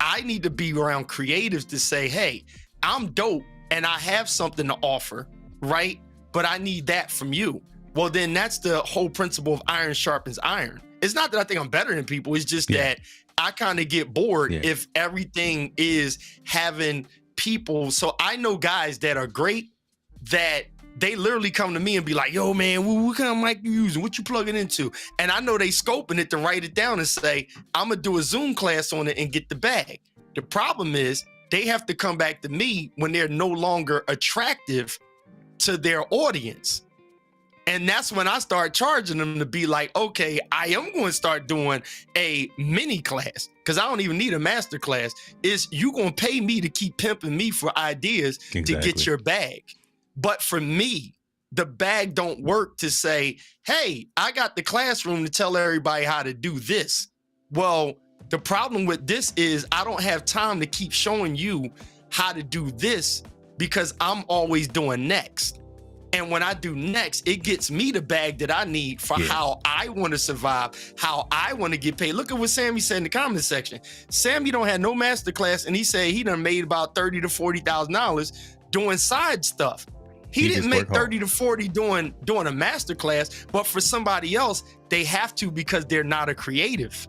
I need to be around creatives to say, hey, I'm dope and I have something to offer, right? But I need that from you. Well, then that's the whole principle of iron sharpens iron. It's not that I think I'm better than people. It's just that I kind of get bored if everything is having people. So I know guys that are great that they literally come to me and be like, yo, man, what kind of mic you using? What you plugging into? And I know they scoping it to write it down and say, I'm going to do a Zoom class on it and get the bag. The problem is they have to come back to me when they're no longer attractive to their audience. And that's when I start charging them to be like, okay, I am going to start doing a mini class because I don't even need a master class. Is you going to pay me to keep pimping me for ideas to get your bag. But for me, the bag don't work to say, hey, I got the classroom to tell everybody how to do this. Well, the problem with this is I don't have time to keep showing you how to do this because I'm always doing next. And when I do next, it gets me the bag that I need for how I want to survive, how I want to get paid. Look at what Sammy said in the comment section. Sammy don't have no master class, and he said he done made about $30,000 to $40,000 doing side stuff. He didn't make 30 to 40 doing a master class, but for somebody else, they have to because they're not a creative,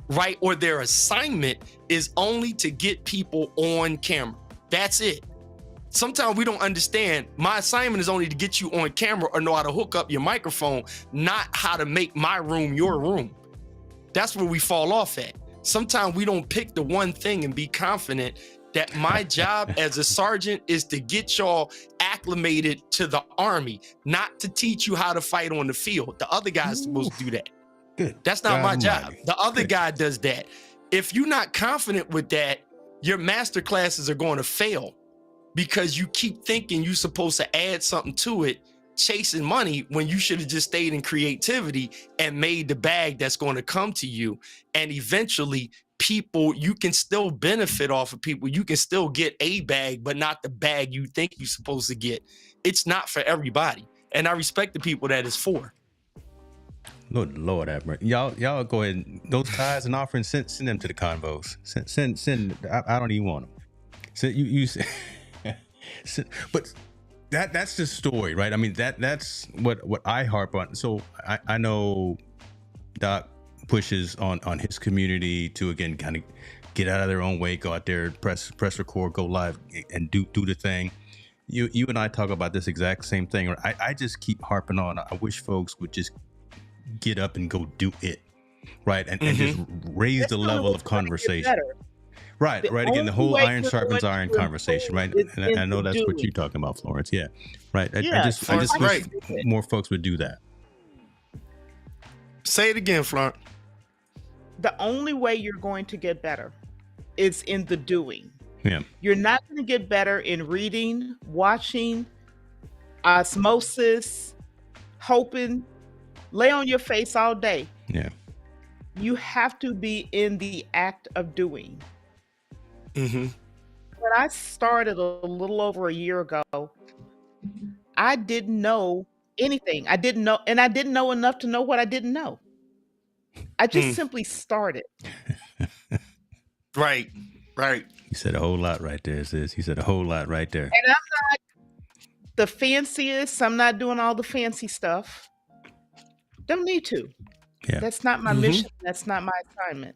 right? Or their assignment is only to get people on camera. That's it. Sometimes we don't understand. My assignment is only to get you on camera or know how to hook up your microphone, not how to make my room your room. That's where we fall off at. Sometimes we don't pick the one thing and be confident that my job as a sergeant is to get y'all acclimated to the Army, not to teach you how to fight on the field. The other guy's supposed to do that. Good. That's not my job. The other guy does that. If you're not confident with that, your master classes are going to fail because you keep thinking you're supposed to add something to it chasing money when you should have just stayed in creativity and made the bag that's going to come to you. And eventually people, you can still benefit off of people. You can still get a bag, but not the bag you think you're supposed to get. It's not for everybody. And I respect the people that it's for. Lord have mercy. Y'all go ahead. Those tithes and offerings, send them to the convos. Send. I don't even want them. So you but that's the story, right? I mean, that's what I harp on. So I know Doc pushes on his community to, again, kind of get out of their own way, go out there, press record, go live, and do the thing. You and I talk about this exact same thing. I just keep harping on. I wish folks would just get up and go do it, right? And just raise the level of conversation. Right. Again, the whole iron sharpens iron conversation, right? And I know that's what you're talking about, Florence. Yeah, right. I just wish more folks would do that. Say it again, Florence. The only way you're going to get better is in the doing. Yeah. You're not going to get better in reading, watching, osmosis, hoping, lay on your face all day. Yeah. You have to be in the act of doing. Mm-hmm. When I started a little over a year ago, I didn't know anything. I didn't know enough to know what I didn't know. I just simply started. Right. You said a whole lot right there, sis. You said a whole lot right there. And I'm not the fanciest. I'm not doing all the fancy stuff. Don't need to. Yeah. That's not my mission. That's not my assignment.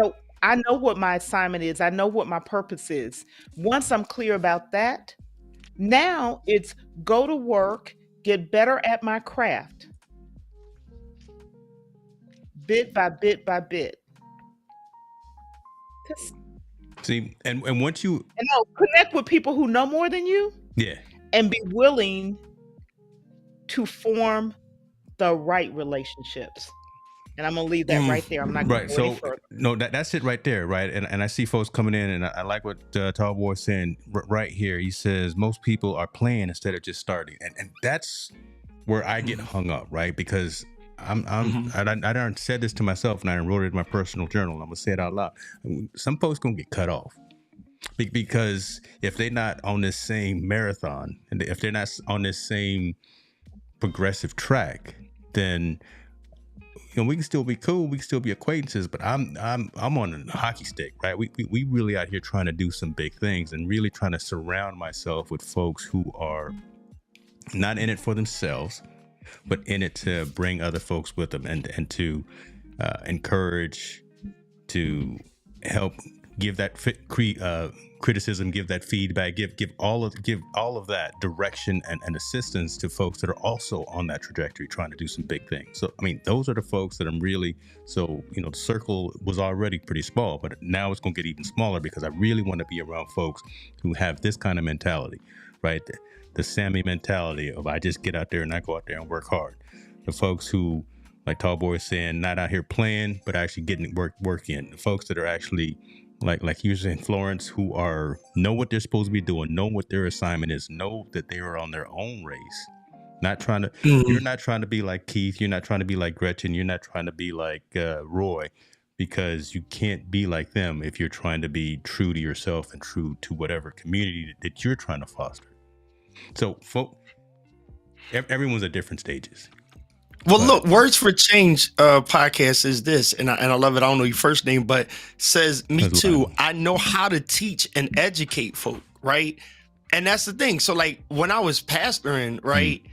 So I know what my assignment is. I know what my purpose is. Once I'm clear about that, now it's go to work, get better at my craft. Bit by bit by bit. See, and once you connect with people who know more than you. Yeah. And be willing to form the right relationships. And I'm gonna leave that right there. I'm not going to go any further. No, that's it right there, right? And I see folks coming in, and I like what Tall Boy is saying right here. He says most people are playing instead of just starting, and that's where I get hung up, right? Because I done said this to myself, and I wrote it in my personal journal. I'm gonna say it out loud. Some folks gonna get cut off because if they're not on this same marathon, and if they're not on this same progressive track, then we can still be cool, we can still be acquaintances, but I'm on a hockey stick, right? We really out here trying to do some big things and really trying to surround myself with folks who are not in it for themselves, but in it to bring other folks with them and to encourage, to help give that criticism, give that feedback, give all of that direction and assistance to folks that are also on that trajectory trying to do some big things. So I mean, those are the folks that I'm really, so the circle was already pretty small, but now it's going to get even smaller because I really want to be around folks who have this kind of mentality, right? The Sammy mentality of I just get out there and I go out there and work hard. The folks who, like Tall Boy is saying, not out here playing, but actually getting work in. The folks that are actually like you were saying, Florence, who know what they're supposed to be doing, know what their assignment is, know that they are on their own race. Not trying to, you're not trying to be like Keith, you're not trying to be like Gretchen, you're not trying to be like Roy, because you can't be like them if you're trying to be true to yourself and true to whatever community that you're trying to foster. So everyone's at different stages. Well, look, Words for Change podcast is this, and I love it. I don't know your first name, but says, me too. I know how to teach and educate folk, right? And that's the thing. So like when I was pastoring, right,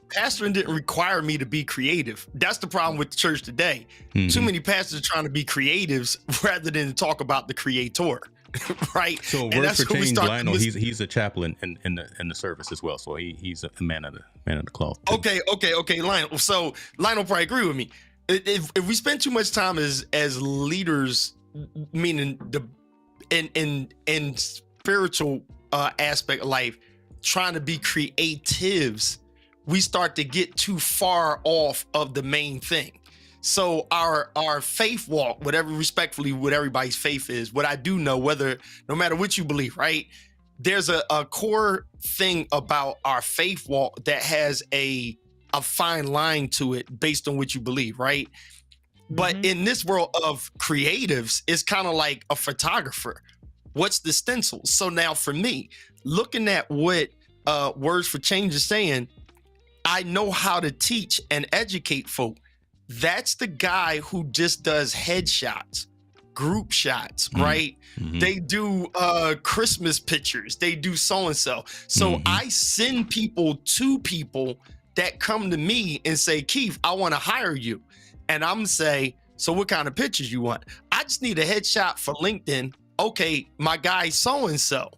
pastoring didn't require me to be creative. That's the problem with the church today. Too many pastors are trying to be creatives rather than talk about the creator. Right. So Words for Change, Lionel, he's a chaplain in the service as well. So he's a man of the cloth. Okay, Lionel. So Lionel probably agree with me. If we spend too much time as leaders, meaning in spiritual aspect of life, trying to be creatives, we start to get too far off of the main thing. So our faith walk, whatever respectfully what everybody's faith is, what I do know, no matter what you believe, right? there's a core thing about our faith walk that has a fine line to it based on what you believe, right? But in this world of creatives, it's kind of like a photographer. What's the stencil? So now for me, looking at what Words for Change is saying, I know how to teach and educate folk. That's the guy who just does headshots, group shots, right? They do Christmas pictures. They do so-and-so. So I send people to people that come to me and say, Keith, I want to hire you. And I'm say, so what kind of pictures you want? I just need a headshot for LinkedIn. Okay, my guy so-and-so.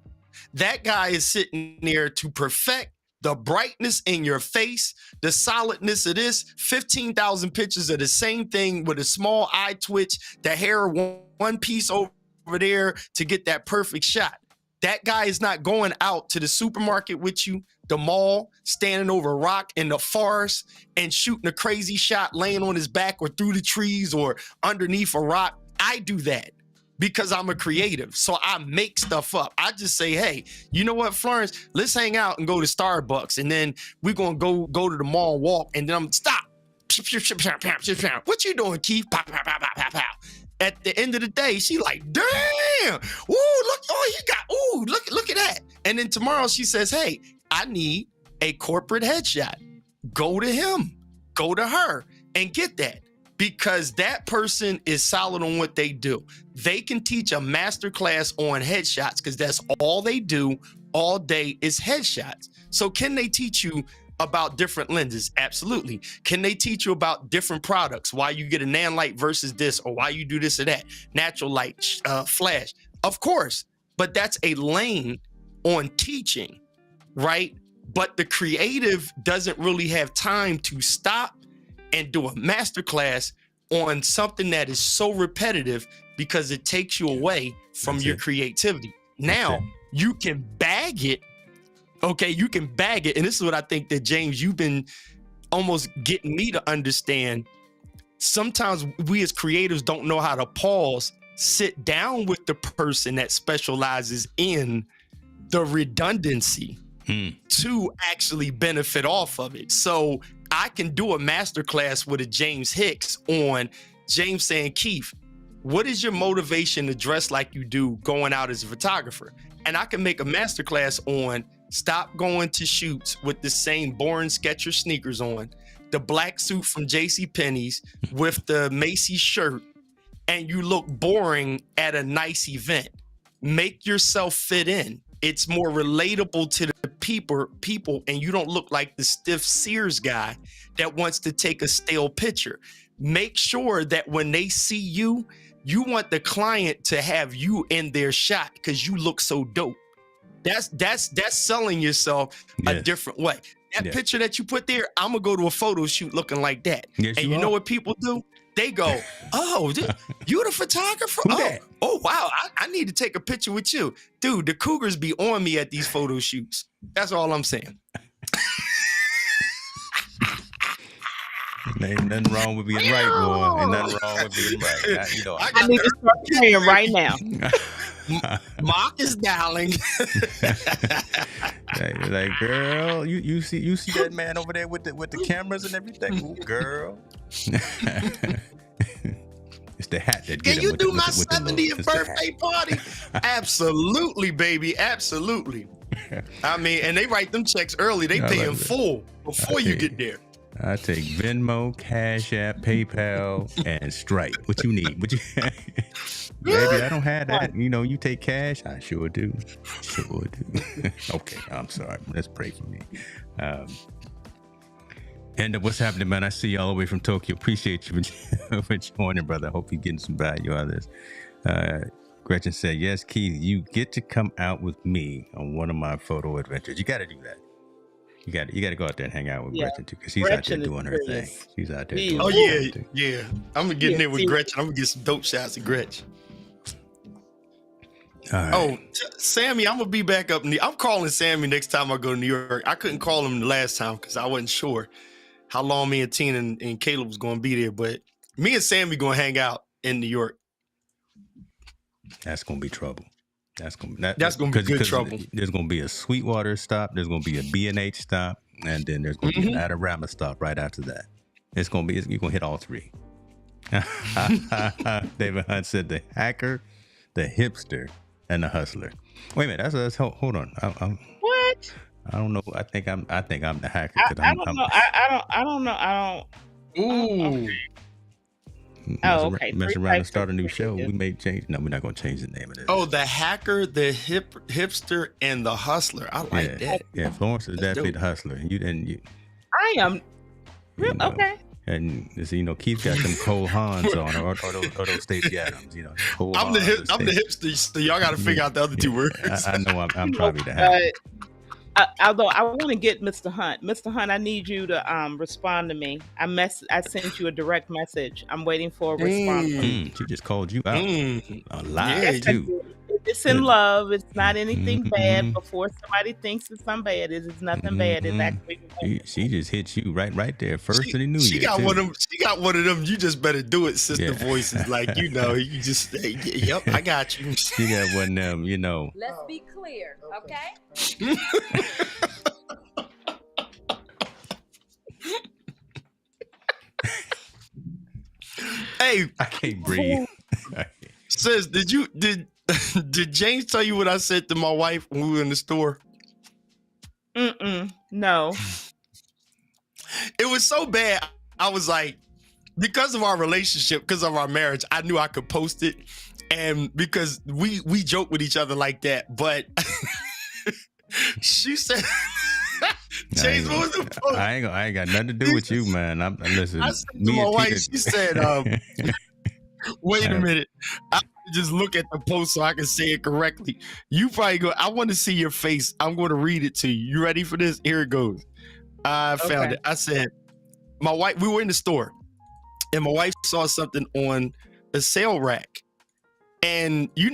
That guy is sitting there to perfect the brightness in your face, the solidness of this, 15,000 pictures of the same thing with a small eye twitch, the hair one piece over there to get that perfect shot. That guy is not going out to the supermarket with you, the mall, standing over a rock in the forest and shooting a crazy shot laying on his back or through the trees or underneath a rock. I do that because I'm a creative. So I make stuff up. I just say, hey, you know what, Florence, let's hang out and go to Starbucks. And then we're going to go to the mall and walk. And then I'm stop. What you doing, Keith? Pow, pow, pow, pow, pow, pow. At the end of the day, she like, damn, ooh, look, oh, you got, ooh, look at that. And then tomorrow she says, hey, I need a corporate headshot. Go to him, go to her and get that. Because that person is solid on what they do. They can teach a masterclass on headshots because that's all they do all day is headshots. So can they teach you about different lenses? Absolutely. Can they teach you about different products? Why you get a nan light versus this, or why you do this or that? Natural light, flash. Of course, but that's a lane on teaching, right? But the creative doesn't really have time to stop and do a masterclass on something that is so repetitive because it takes you away from your creativity. Now you can bag it. Okay, you can bag it. And this is what I think that, James, you've been almost getting me to understand. Sometimes we as creatives don't know how to pause, sit down with the person that specializes in the redundancy to actually benefit off of it. So I can do a masterclass with a James Hicks on James saying, Keith, what is your motivation to dress like you do going out as a photographer? And I can make a masterclass on stop going to shoots with the same boring Skechers sneakers on, the black suit from JCPenney's with the Macy's shirt, and you look boring at a nice event. Make yourself fit in. It's more relatable to the people, and you don't look like the stiff Sears guy that wants to take a stale picture. Make sure that when they see you, you want the client to have you in their shot because you look so dope. That's selling yourself a different way. That picture that you put there, I'm gonna go to a photo shoot looking like that. Yes, and you know what people do? They go, oh, you the photographer? Oh, wow, I need to take a picture with you. Dude, the Cougars be on me at these photo shoots. That's all I'm saying. Ain't nothing wrong with being right, boy. Ain't nothing wrong with being right. You know, I need to start playing right now. Mark is dialing. like, girl, you see that man over there with the cameras and everything? Ooh, girl. It's the hat that Can you do my 70th birthday party? Absolutely, baby. Absolutely. I mean, and they write them checks early. They pay in full before you get there. I take Venmo, Cash App, PayPal, and Stripe. What you need? Baby, I don't have that. You know, you take cash? I sure do. Sure do. Okay, I'm sorry. Let's pray for me. And what's happening, man? I see you all the way from Tokyo. Appreciate you for joining, brother. I hope you're getting some value out of this. Gretchen said, yes, Keith, you get to come out with me on one of my photo adventures. You got to do that. You got to go out there and hang out with Gretchen too, because she's Gretchen out there doing her thing. She's out there doing her thing. Yeah. I'm gonna get in there with Gretchen. I'm gonna get some dope shots of Gretchen. All right. Oh, Sammy, I'm gonna be back up. I'm calling Sammy next time I go to New York. I couldn't call him the last time because I wasn't sure how long me and Tina and Caleb was gonna be there. But me and Sammy gonna hang out in New York. That's gonna be trouble. That's gonna be good trouble. There's gonna be a Sweetwater stop. There's gonna be a B&H stop, and then there's gonna be an Adorama stop right after that. You're gonna hit all three. David Hunt said the hacker, the hipster, and the hustler. Wait a minute, that's hold on. What? I don't know. I think I'm the hacker. I don't know. I don't know. Ooh. Okay. Mess around and start a new show. We may change. No, we're not gonna change the name of this. Oh, the hacker, the hipster, and the hustler. I like that. Yeah, Florence is definitely the hustler. I am. Okay. And Keith got them Cole Haans on, or those Stacey Adams. I'm the hipster, so y'all got to figure out the other two words. I know I'm probably the hacker. Although I want to get Mr. Hunt. Mr. Hunt, I need you to respond to me. I sent you a direct message. I'm waiting for a response. She just called you out. A lie too. It's in love. It's not anything bad. Before somebody thinks it's something bad, it's nothing bad. It's actually she just hit you right there first of the new year. She got one of them. You just better do it, sister voices. Like you just say, "Yep, I got you." She got one of them. Let's be clear, okay? Hey, I can't breathe. Sis, did James tell you what I said to my wife when we were in the store? No. It was so bad. I was like, because of our relationship, because of our marriage, I knew I could post it, and because we joke with each other like that. But she said, James, what was the post? I ain't got nothing to do with you, man. Listen. I said to my wife, she said, wait a minute. I just look at the post so I can say it correctly. You probably go, I want to see your face. I'm going to read it to you. You ready for this? Here it goes. I found it. I said, my wife, we were in the store, and my wife saw something on a sale rack. And, she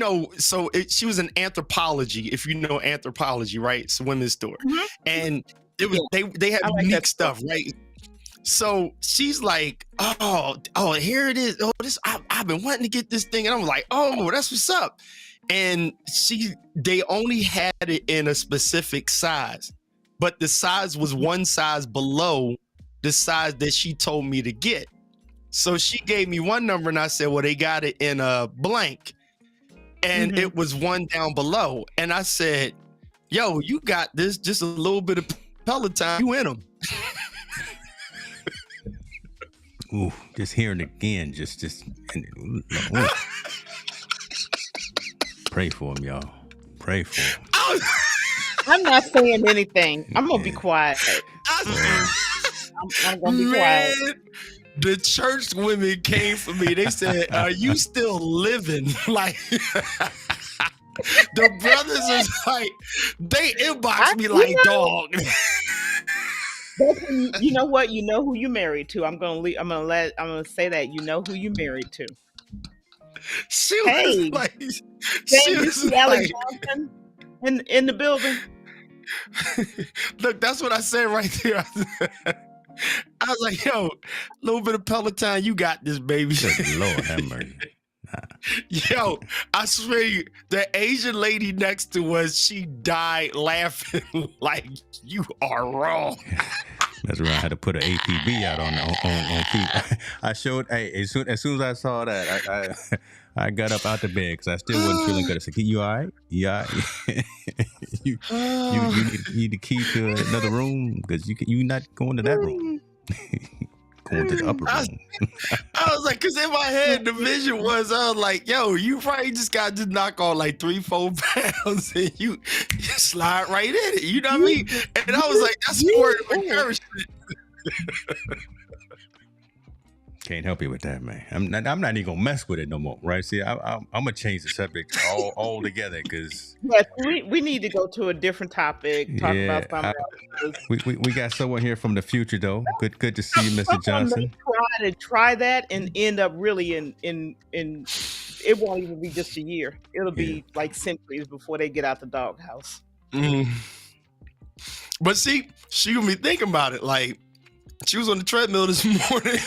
was in Anthropologie, if you know Anthropologie, right? It's a women's store. And it was they had unique stuff, right? So she's like, oh, here it is. Oh, I've been wanting to get this thing. And I'm like, oh, that's what's up. And they only had it in a specific size, but the size was one size below the size that she told me to get. So she gave me one number and I said, well, they got it in a blank. And it was one down below. And I said, yo, you got this, just a little bit of Peloton, you in them. Ooh, just hearing it again, just pray for him, y'all. Pray for him. I'm not saying anything. I'm gonna be quiet. I'm gonna be quiet. The church women came for me. They said, "Are you still living?" Like the brothers is like, they inboxed me like, dog. You know what? You know who you married to. I'm gonna say that. You know who you married to. She was like, you see Alex Johnson in the building. Look, that's what I said right there. I was like, yo, a little bit of Peloton, you got this, baby. Good Lord have mercy. Yo, I swear, the Asian lady next to us, she died laughing like, you are wrong. That's right. I had to put an APB out on feet. I showed. Hey, as soon as I saw that, I got up out the bed because I still wasn't feeling good. I said, "You all right? You all right? you need the key to another room because you not going to that room." Going to the upper room. I was like, because in my head, the vision was, I was like, yo, you probably just got to knock on like 3-4 pounds and you slide right in it. You know what I mean? And I was like, that's a word of encouragement. Can't help you with that, man. I'm not even gonna mess with it no more, right? See, I'm gonna change the subject all together because we need to go to a different topic. Talk about something else. We got someone here from the future though. Good to see you, Mr. Johnson. Try that and end up really in it won't even be just a year. It'll be like centuries before they get out the doghouse. But see, she gonna be thinking about it like she was on the treadmill this morning.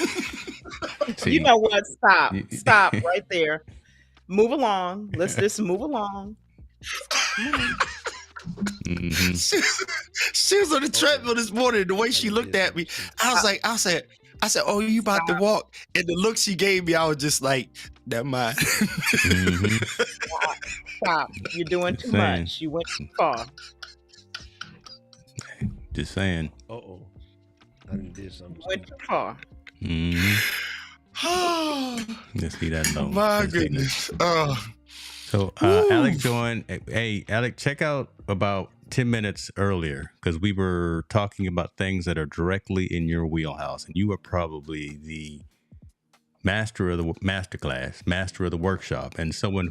See, you know what? Stop right there. Move along. Let's just move along. Mm-hmm. She was on the treadmill this morning. The way she looked at me, I said, "Oh, you about to walk?" And the look she gave me, I was just like, "Never mind." Mm-hmm. Stop. You're doing too Saying. much. You went too far. Just saying. Uh-oh. I done did something. You went too far. Mm-hmm. Just leave that alone. My Just leave goodness. So Alec joined. Hey, Alec, check out about 10 minutes earlier because we were talking about things that are directly in your wheelhouse, and you are probably the master of the masterclass, master of the workshop, and someone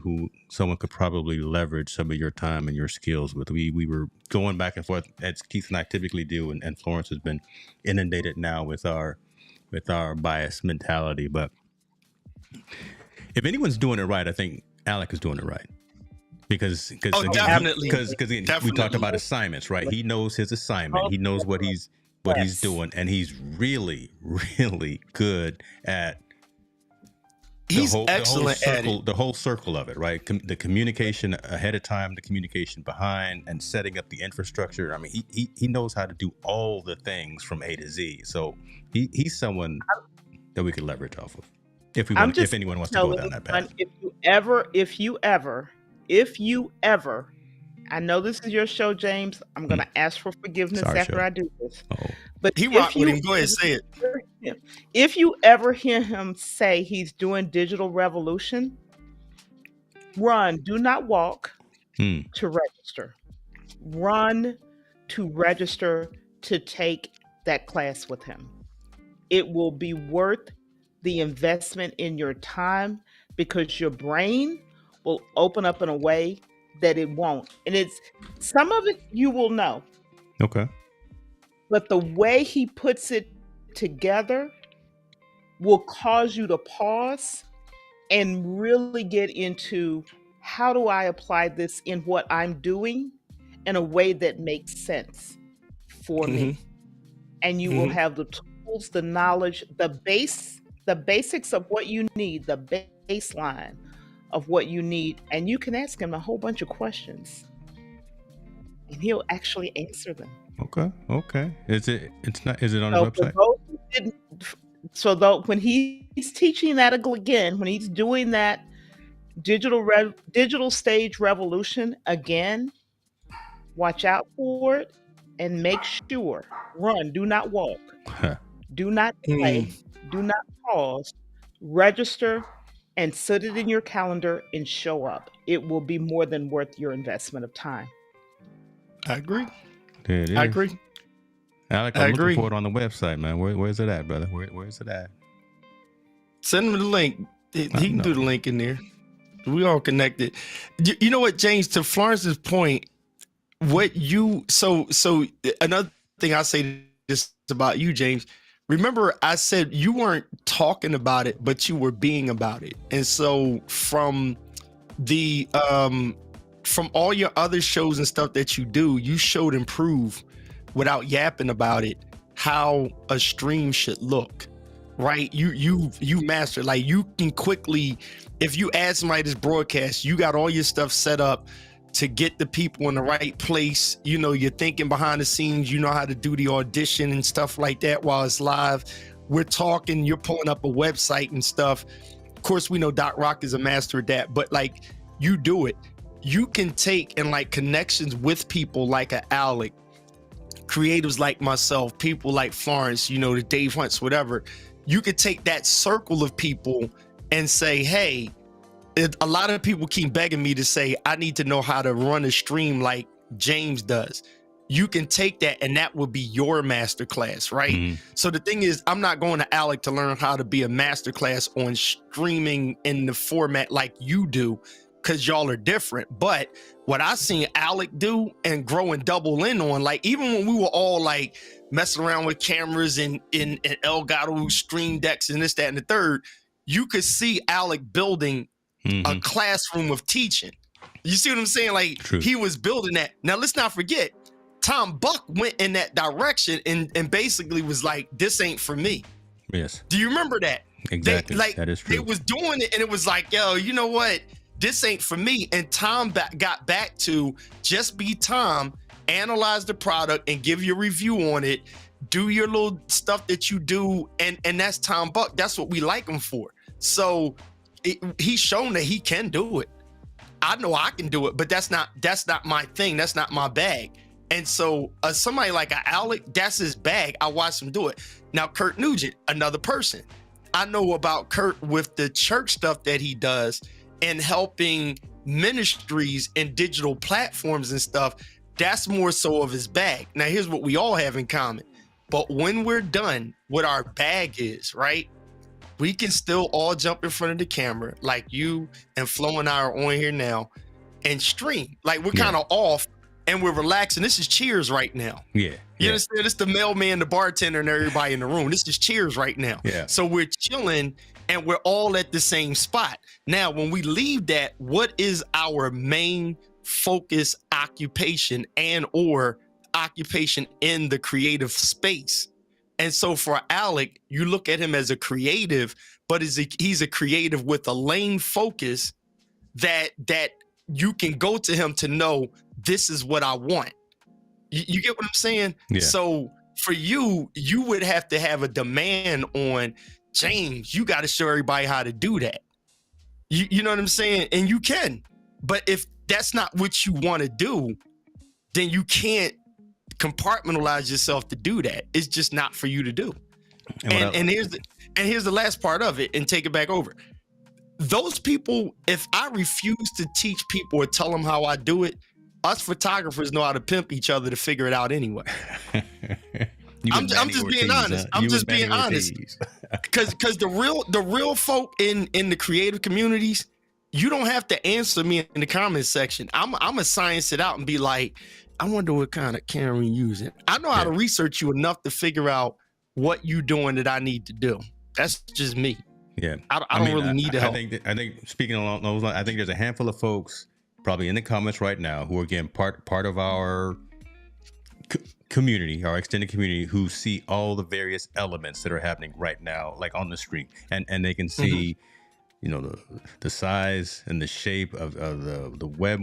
could probably leverage some of your time and your skills with. We were going back and forth as Keith and I typically do, and Florence has been inundated now with our bias mentality. But if anyone's doing it right, I think Alec is doing it right. Because definitely. We talked about assignments, right? He knows his assignment. He knows what he's doing, and he's really, really good at. He's excellent at it. The whole circle of it, right? The communication ahead of time, the communication behind, and setting up the infrastructure. I mean, he knows how to do all the things from A to Z. So he's someone that we could leverage off of if anyone wants to go down that path. If you ever, I know this is your show, James. I'm going to ask for forgiveness after I do this. Uh-oh. But he rocked with him. Go ahead, say it. If you ever hear him say he's doing digital revolution, run, do not walk to register. Run to register to take that class with him. It will be worth the investment in your time because your brain will open up in a way that it won't. And it's some of it you will know. Okay. But the way he puts it together will cause you to pause and really get into how do I apply this in what I'm doing in a way that makes sense for me. And you will have the tools, the knowledge, the basics of what you need, the baseline of what you need. And you can ask him a whole bunch of questions and he'll actually answer them. Okay. Is it on his website? When he's teaching that again, when he's doing that digital stage revolution again, watch out for it and make sure, run, do not walk, do not play, do not pause, register and set it in your calendar and show up. It will be more than worth your investment of time. I agree. There it is. I agree. Alec, I'm looking for it on the website, man. Where's it at, brother? Where's it at? Send him the link. He can do the link in there. We all connected. You know what, James? To Florence's point, so another thing I say this about you, James. Remember, I said you weren't talking about it, but you were being about it. And so from all your other shows and stuff that you do, you showed and prove without yapping about it how a stream should look, right? You master, like you can quickly, if you add somebody this broadcast, you got all your stuff set up to get the people in the right place. You know, you're thinking behind the scenes, you know how to do the audition and stuff like that while it's live. We're talking, you're pulling up a website and stuff. Of course, we know Doc Rock is a master at that, but like you do it. You can take and like connections with people like a Alec, creatives like myself, people like Florence, you know, the Dave Hunts, whatever. You could take that circle of people and say, hey, a lot of people keep begging me to say, I need to know how to run a stream like James does. You can take that and that will be your masterclass, right? So the thing is, I'm not going to Alec to learn how to be a masterclass on streaming in the format like you do, because y'all are different. But what I seen Alec do and grow and double in on, like even when we were all like messing around with cameras and in Elgato stream decks and this, that, and the third, you could see Alec building a classroom of teaching. You see what I'm saying? Like he was building that. Now let's not forget, Tom Buck went in that direction and basically was like, this ain't for me. Yes. Do you remember that? Exactly. That is true. They was doing it and it was like, yo, you know what? this ain't for me. And Tom got back to just be Tom, analyze the product and give your review on it, do your little stuff that you do, and that's Tom Buck. That's what we like him for. So he's shown that he can do it. I know I can do it, but that's not my thing. That's not my bag. And so somebody like a Alec, that's his bag. I watched him do it. Now, Kurt Nugent, another person. I know about Kurt with the church stuff that he does and helping ministries and digital platforms and stuff. That's more so of his bag. Now, here's what we all have in common. But when we're done, what our bag is, right? We can still all jump in front of the camera like you and Flo and I are on here now and stream. Like we're kind of off and we're relaxing. This is cheers right now. Yeah. You understand? It's the mailman, the bartender, and everybody in the room. This is cheers right now. Yeah. So we're chilling and we're all at the same spot. Now, when we leave that, what is our main focus occupation and or occupation in the creative space? And so for Alec, you look at him as a creative, but he's a creative with a lane focus that you can go to him to know this is what I want. You get what I'm saying? Yeah. So for you would have to have a demand on James. You got to show everybody how to do that. You know what I'm saying? And you can. But if that's not what you want to do, then you can't compartmentalize yourself to do that. It's just not for you to do. And here's the last part of it, and take it back over. Those people, if I refuse to teach people or tell them how I do it, us photographers know how to pimp each other to figure it out anyway. I'm just being honest. I'm just being honest. Because the real folk in the creative communities, you don't have to answer me in the comments section. I'm gonna science it out and be like, I wonder what kind of camera you're using. I know how to research you enough to figure out what you're doing that I need to do. That's just me. Yeah. I don't really need to help. I think speaking along those lines, I think there's a handful of folks probably in the comments right now who are again part of our community, our extended community, who see all the various elements that are happening right now, like on the screen, and they can see, you know, the size and the shape of the web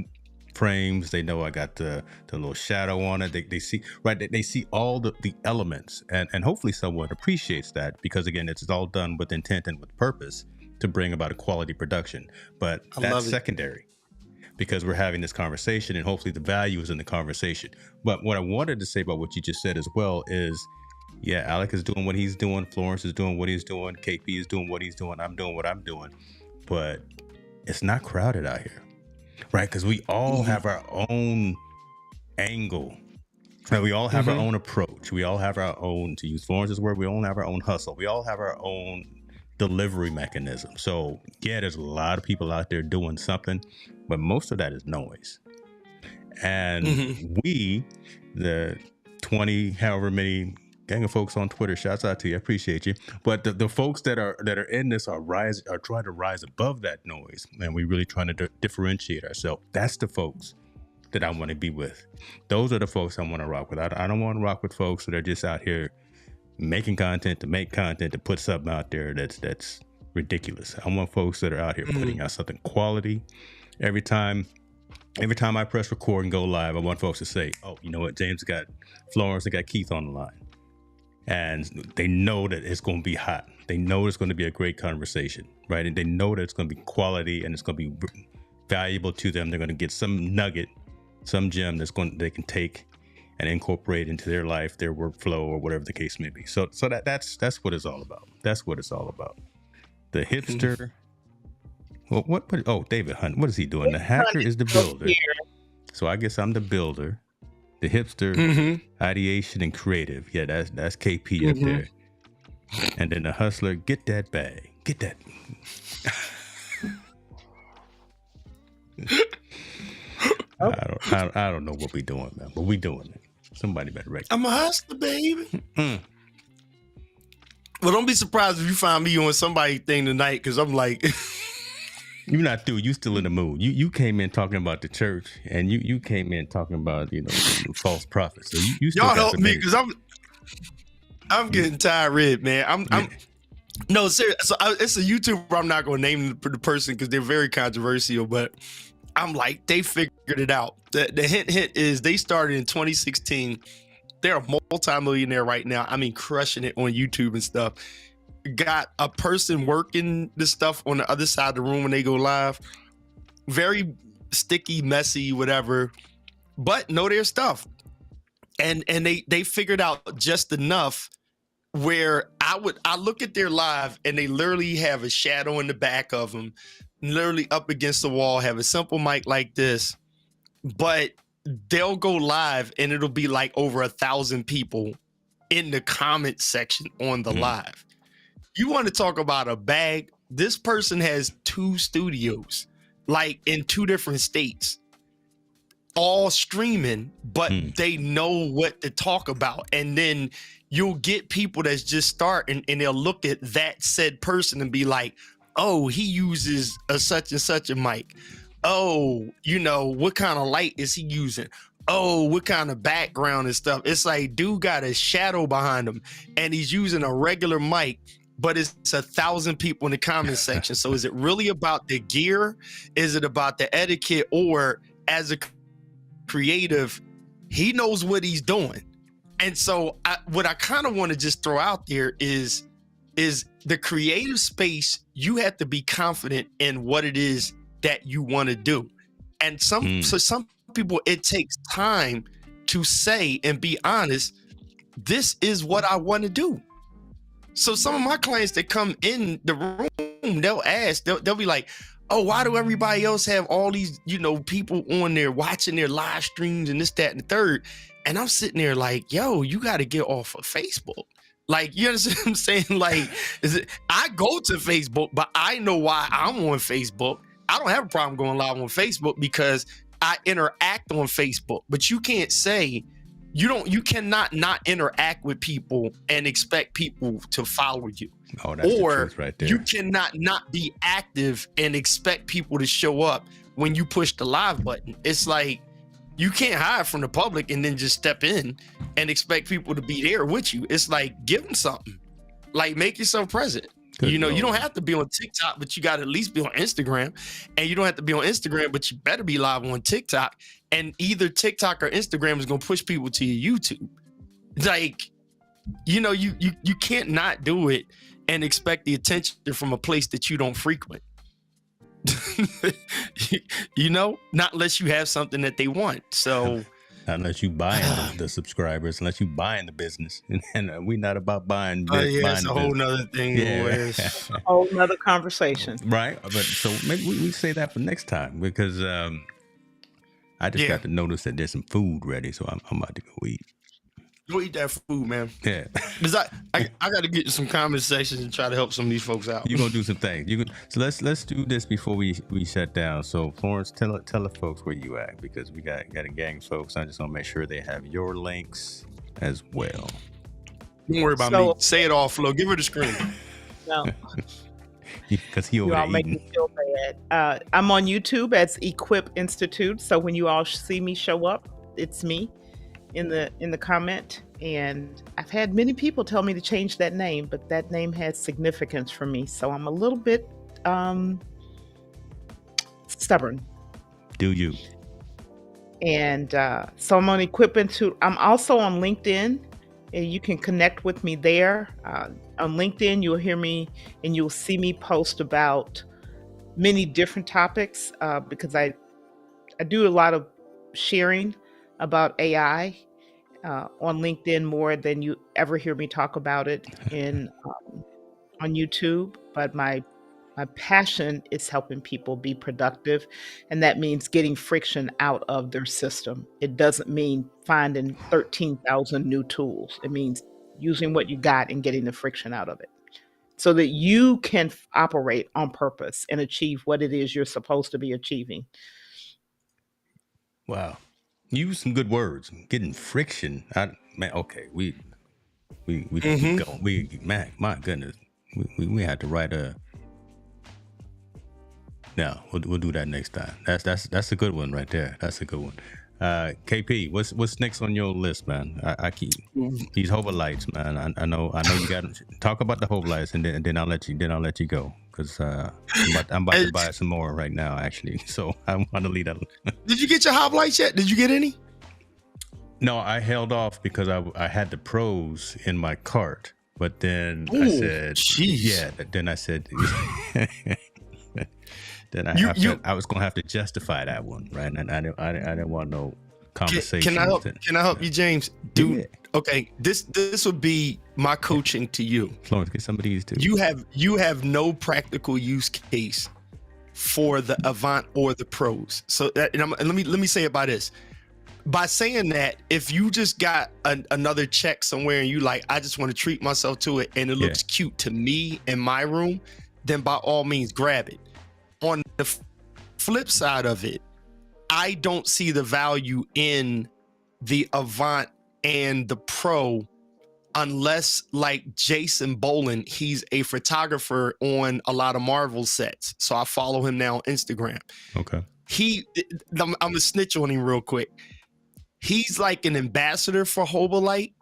frames. They know I got the little shadow on it. They see they see all the elements, and hopefully someone appreciates that, because again, it's all done with intent and with purpose to bring about a quality production. But that's secondary, because we're having this conversation and hopefully the value is in the conversation. But what I wanted to say about what you just said as well is, yeah, Alec is doing what he's doing, Florence is doing what he's doing, KP is doing what he's doing, I'm doing what I'm doing, but it's not crowded out here. Right, because we all have our own angle. Right? We all have our own approach. We all have our own, to use Florence's word, we all have our own hustle. We all have our own delivery mechanism. So yeah, there's a lot of people out there doing something, but most of that is noise. And we, the 20, however many gang of folks on Twitter, shouts out to you, I appreciate you. But the folks that are in this are trying to rise above that noise, and we're really trying to differentiate ourselves. That's the folks that I want to be with. Those are the folks I want to rock with. I don't want to rock with folks that are just out here making content to make content to put something out there that's ridiculous. I want folks that are out here putting out something quality. Every time I press record and go live, I want folks to say, "Oh, you know what? James got Florence and got Keith on the line." And they know that it's going to be hot. They know it's going to be a great conversation, right? And they know that it's going to be quality and it's going to be valuable to them. They're going to get some nugget, some gem they can take and incorporate into their life, their workflow, or whatever the case may be. So that's what it's all about. That's what it's all about. The hipster. Well, what? David Hunt. What is he doing? The hacker is the builder. So I guess I'm the builder. The hipster, ideation, and creative. Yeah, that's KP up there. And then the hustler, get that bag. Get that. I don't know what we doing, man, but we doing it. Somebody better recognize. I'm a hustler, baby. Well, don't be surprised if you find me on somebody thing tonight, because I'm like... You're not through. You still in the mood. You came in talking about the church, and you came in talking about, you know, false prophets. So you still y'all help me, because I'm getting tired, man. No, seriously. So it's a YouTuber. I'm not going to name the person because they're very controversial, but I'm like, they figured it out. The hint is they started in 2016. They're a multi-millionaire right now. I mean, crushing it on YouTube and stuff. Got a person working this stuff on the other side of the room when they go live. Very sticky, messy, whatever, but know their stuff. And they figured out just enough where I look at their live and they literally have a shadow in the back of them, literally up against the wall, have a simple mic like this, but they'll go live and it'll be like over 1,000 people in the comment section on the live. You want to talk about a bag? This person has 2 studios, like in 2 different states, all streaming, but they know what to talk about. And then you'll get people that's just starting and they'll look at that said person and be like, oh, he uses a such and such a mic. Oh, you know, what kind of light is he using? Oh, what kind of background and stuff? It's like, dude got a shadow behind him and he's using a regular mic, but it's 1,000 people in the comment section. So is it really about the gear? Is it about the etiquette? Or as a creative, he knows what he's doing? And so what I kind of want to just throw out there is the creative space. You have to be confident in what it is that you want to do. And some people, it takes time to say and be honest, this is what I want to do. So some of my clients that come in the room, they'll ask, they'll be like, oh, why do everybody else have all these, you know, people on there watching their live streams and this, that, and the third? And I'm sitting there like, yo, you got to get off of Facebook. Like, you understand what I'm saying? Like, I go to Facebook, but I know why I'm on Facebook. I don't have a problem going live on Facebook because I interact on Facebook. But you can't say, you cannot not interact with people and expect people to follow you. Oh, that's the truth right there. You cannot not be active and expect people to show up when you push the live button. It's like, you can't hide from the public and then just step in and expect people to be there with you. It's like, give them something. Like, make yourself present. Good you know, Lord. You don't have to be on TikTok, but you got to at least be on Instagram. And you don't have to be on Instagram, but you better be live on TikTok. And either TikTok or Instagram is going to push people to your YouTube. Like, you know, you can't not do it and expect the attention from a place that you don't frequent. You know, not unless you have something that they want. So not unless you buy the subscribers, unless you buying the business, and we're not about buying. It's a whole nother thing. Yeah. A whole nother conversation, right? But so maybe we say that for next time because I just got to notice that there's some food ready, so I'm about to go eat. Go eat that food, man. Yeah, because I got to get in some comment sections and try to help some of these folks out. You're gonna do some things. So let's do this before we shut down. So Florence, tell the folks where you at, because we got a gang of folks. I just want to make sure they have your links as well. Don't worry about me. Say it all, Flo. Give her the screen. No. Because he over You all there make eating. me feel bad. I'm on YouTube as Equip Institute. So when you all see me show up, it's me in the comment. And I've had many people tell me to change that name, but that name has significance for me. So I'm a little bit stubborn. Do you? And so I'm on Equip Institute. I'm also on LinkedIn. And you can connect with me there. On LinkedIn, you'll hear me and you'll see me post about many different topics because I do a lot of sharing about AI on LinkedIn more than you ever hear me talk about it on YouTube. But my passion is helping people be productive, and that means getting friction out of their system. It doesn't mean finding 13,000 new tools. It means using what you got and getting the friction out of it so that you can operate on purpose and achieve what it is you're supposed to be achieving. Wow. Use some good words. Getting friction. Okay. We keep going. My goodness. We had to write a. No, we'll do that next time. That's a good one right there. That's a good one. KP, what's next on your list, man? I keep these hover lights, man. I know you got to talk about the hover lights, and then I'll let you go, because I'm about to buy some more right now, actually. So I want to leave that. Did you get your hop lights yet? Did you get any? No, I held off because I had the pros in my cart, but then I said, yeah. Then I said, then I was gonna have to justify that one, right? And I didn't want no conversation. Can I help you, James? Dude, yeah. Okay, this would be my coaching to you. Florence, get some of these too. You have no practical use case for the Avant or the Pros. So let me say it by this. By saying that, if you just got another check somewhere and you like, I just want to treat myself to it and it looks cute to me in my room, then by all means grab it. On the flip side of it, I don't see the value in the Avant and the Pro unless, like Jason Boland, he's a photographer on a lot of Marvel sets. So I follow him now on Instagram. Okay. I'm gonna snitch on him real quick. He's like an ambassador for Hobolite.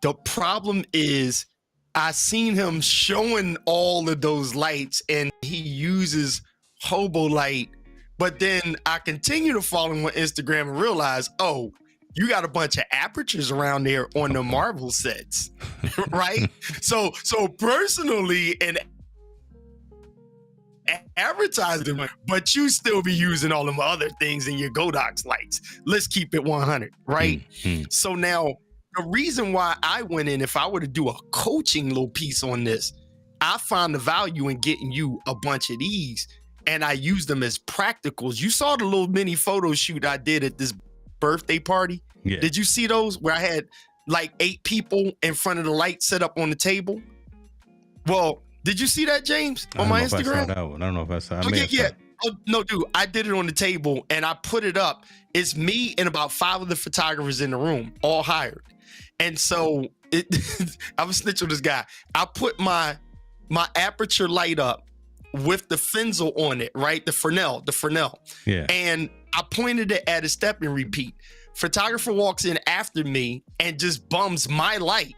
The problem is I seen him showing all of those lights and he uses Hobolite, but then I continue to follow him on Instagram and realize, oh, you got a bunch of apertures around there on the Marvel sets, right? So personally, and advertising, but you still be using all them other things in your Godox lights. Let's keep it 100, right? Mm-hmm. So now the reason why I went in, if I were to do a coaching little piece on this, I found the value in getting you a bunch of these and I use them as practicals. You saw the little mini photo shoot I did at this birthday party. Yeah. Did you see those where I had like 8 people in front of the light set up on the table? Well, did you see that, James, on my Instagram? I don't know if I saw. Oh, no, dude, I did it on the table and I put it up. It's me and about 5 of the photographers in the room, all hired. And so I was snitching on this guy. I put my aperture light up with the Fenzel on it, right? The Fresnel. Yeah. And I pointed it at a step and repeat. Photographer walks in after me and just bums my light.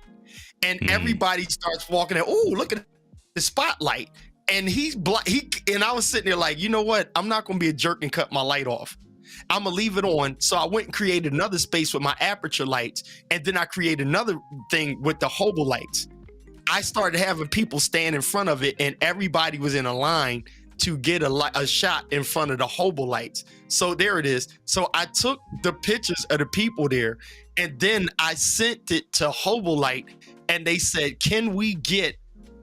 And everybody starts walking in. Oh, look at the spotlight. And and I was sitting there like, you know what? I'm not going to be a jerk and cut my light off. I'm going to leave it on. So I went and created another space with my aperture lights. And then I created another thing with the Hobo lights. I started having people stand in front of it and everybody was in a line to get a shot in front of the Hobo lights. So there it is. So I took the pictures of the people there and then I sent it to Hobo Light and they said, can we get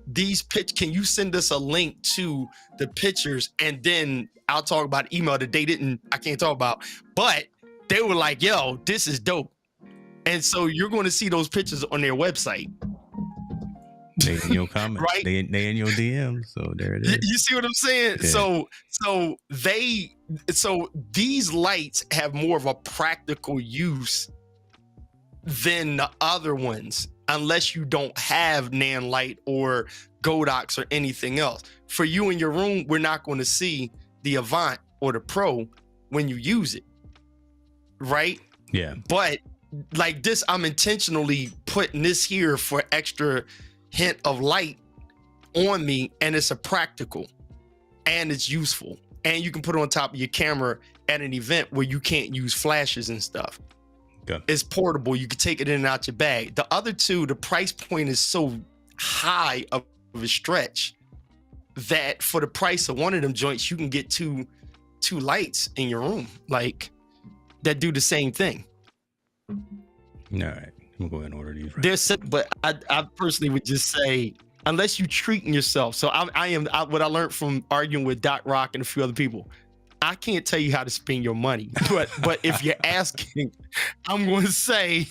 these pictures? Can you send us a link to the pictures? And then I'll talk about email that I can't talk about, but they were like, yo, this is dope. And so you're going to see those pictures on their website. They in your comments, right? They in your DMs, so there it is. You see what I'm saying? Yeah. So these lights have more of a practical use than the other ones, unless you don't have Nan Light or Godox or anything else. For you in your room, we're not going to see the Avant or the Pro when you use it, right? Yeah. But like this, I'm intentionally putting this here for extra hint of light on me, and it's a practical and it's useful, and you can put it on top of your camera at an event where you can't use flashes and stuff. Okay. It's portable. You can take it in and out your bag. The other two, the price point is so high of a stretch that for the price of one of them joints, you can get two lights in your room like that do the same thing. All right. I'm gonna go ahead and order these. Right. But I personally would just say, unless you treating yourself. So what I learned from arguing with Doc Rock and a few other people, I can't tell you how to spend your money, but if you're asking, I'm going to say,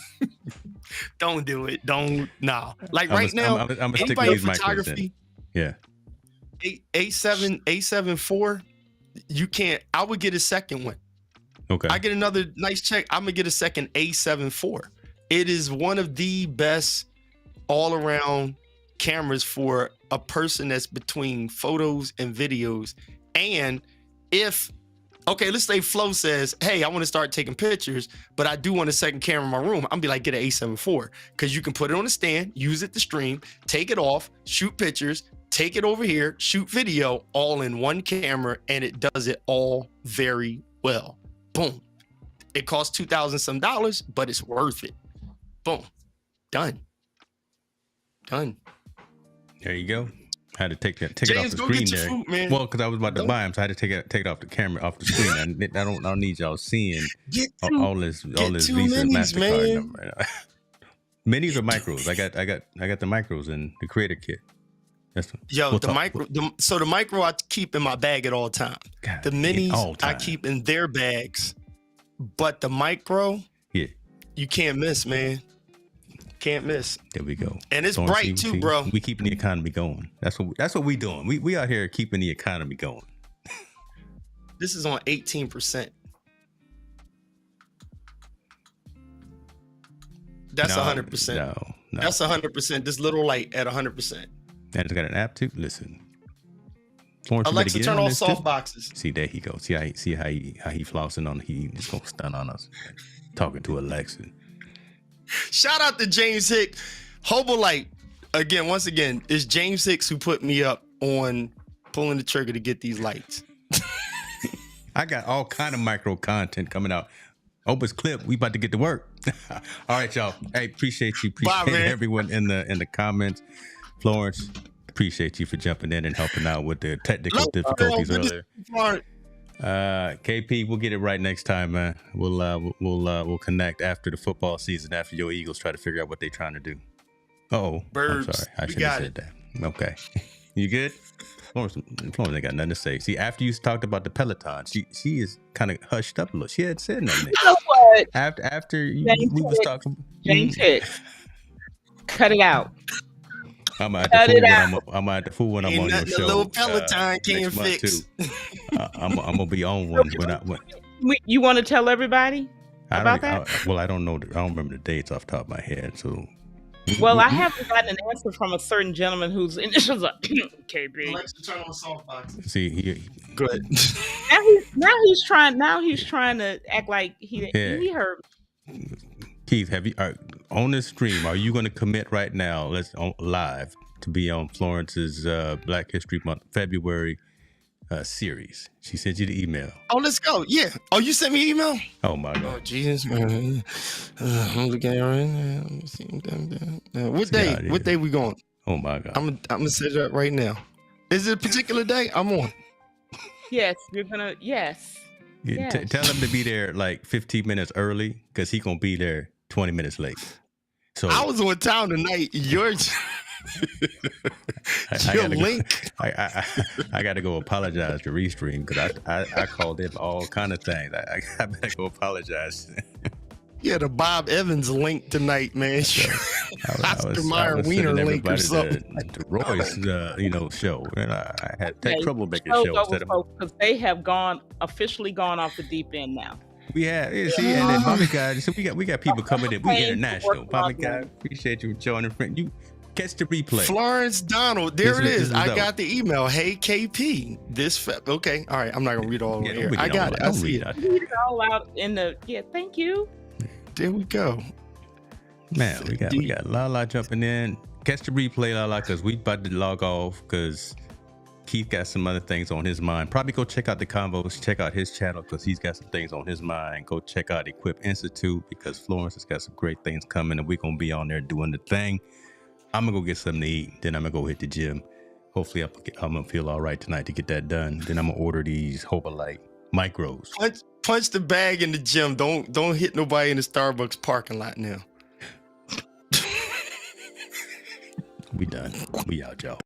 don't do it. Nah. Like right now, I'm anybody in photography, yeah, A7 IV, you can't. I would get a second one. Okay. I get another nice check. I'm gonna get a second A7 IV. It is one of the best all-around cameras for a person that's between photos and videos. And if Okay, let's say Flo says, hey, I want to start taking pictures, but I do want a second camera in my room. I'm be like, get an A7 IV, because you can put it on a stand, use it to stream, take it off, shoot pictures, take it over here, shoot video, all in one camera, and it does it all very well. Boom. It costs $2,000 some, but it's worth it. Boom. Done. There you go. I had to take it James, off the go screen get your there. food, man. Well, because I was about to buy them, so I had to take it off the camera, off the screen. I don't need y'all seeing all this Visa and minis, MasterCard man. number. Minis or micros? I got the micros in the creator kit. So the micro I keep in my bag at all time. God, The minis all time. I keep in their bags, but the micro, Yeah, you can't miss, man. Can't miss. there we go. And it's Lawrence, bright too, bro. We keeping the economy going. That's what we doing. We out here keeping the economy going. This is on 18%. That's 100%. No. That's 100%. This little light at 100%. And it's got an app too. Listen, Florence, Alexa, turn off soft boxes. See, there he goes. See how he flossing on. He just gonna stun on us. Talking to Alexa. Shout out to James Hicks. Hobolite. Once again, it's James Hicks who put me up on pulling the trigger to get these lights. I got all kind of micro content coming out. Opus clip. We about to get to work. All right, y'all. Hey, appreciate you. Bye, man. Everyone in the comments. Florence, appreciate you for jumping in and helping out with the technical difficulties earlier. KP, we'll get it right next time, man. We'll connect after the football season, after your Eagles try to figure out what they're trying to do. I'm Birds. sorry. I should have said that. Okay. You good? Florence ain't got nothing to say. See, after you talked about the Peloton, she is kind of hushed up a little. She hadn't said nothing. You know what? After we was talking. James Hicks. Cut it out. I'm gonna have to fool when I'm on your show. A little Peloton can't next month, fix. too. I'm gonna be on one when You want to tell everybody about that? I don't know. I don't remember the dates off the top of my head. So, well, I haven't gotten an answer from a certain gentleman whose initials are KB. Alexa, turn on soft boxes. See, Good. Now he's trying to act like he heard. Keith, on this stream, are you going to commit right now? Let's live to be on Florence's Black History Month February series. She sent you the email. Oh, let's go. Yeah. Oh, you sent me an email? Oh my God. Oh, Jesus, man. I'm looking at it right now. Let me see. What day? Yeah. What day we going? Oh my God. I'm gonna set it up right now. Is it a particular day? I'm on. Yes, you're gonna. Yes. Yeah, tell him to be there like 15 minutes early because he gonna be there 20 minutes late. So I was on town tonight. Your link. I got to go apologize to Restream because I called it all kind of things. I better go apologize. Yeah, the Bob Evans link tonight, man. Oscar Mayer Wiener link or something. The Roy's, show, and I had trouble making a show because they have officially gone off the deep end now. We have, see, and then Bobby guys. So we got people coming in. We international. Bobby guys, appreciate you joining, friend. You catch the replay. Florence Donald, there it is. I got the email. Hey KP, okay, all right. I'm not gonna read all over here. I got it. I see it. Read it all out in the Thank you. There we go. Man, we got Lala jumping in. Catch the replay, Lala, because we about to log off because Keith got some other things on his mind. Probably go check out the convos, check out his channel because he's got some things on his mind. Go check out Equip Institute because Florence has got some great things coming and we're going to be on there doing the thing. I'm going to go get something to eat. Then I'm going to go hit the gym. Hopefully I'm going to feel all right tonight to get that done. Then I'm going to order these Hobolite micros. Punch the bag in the gym. Don't hit nobody in the Starbucks parking lot now. We done. We out, y'all.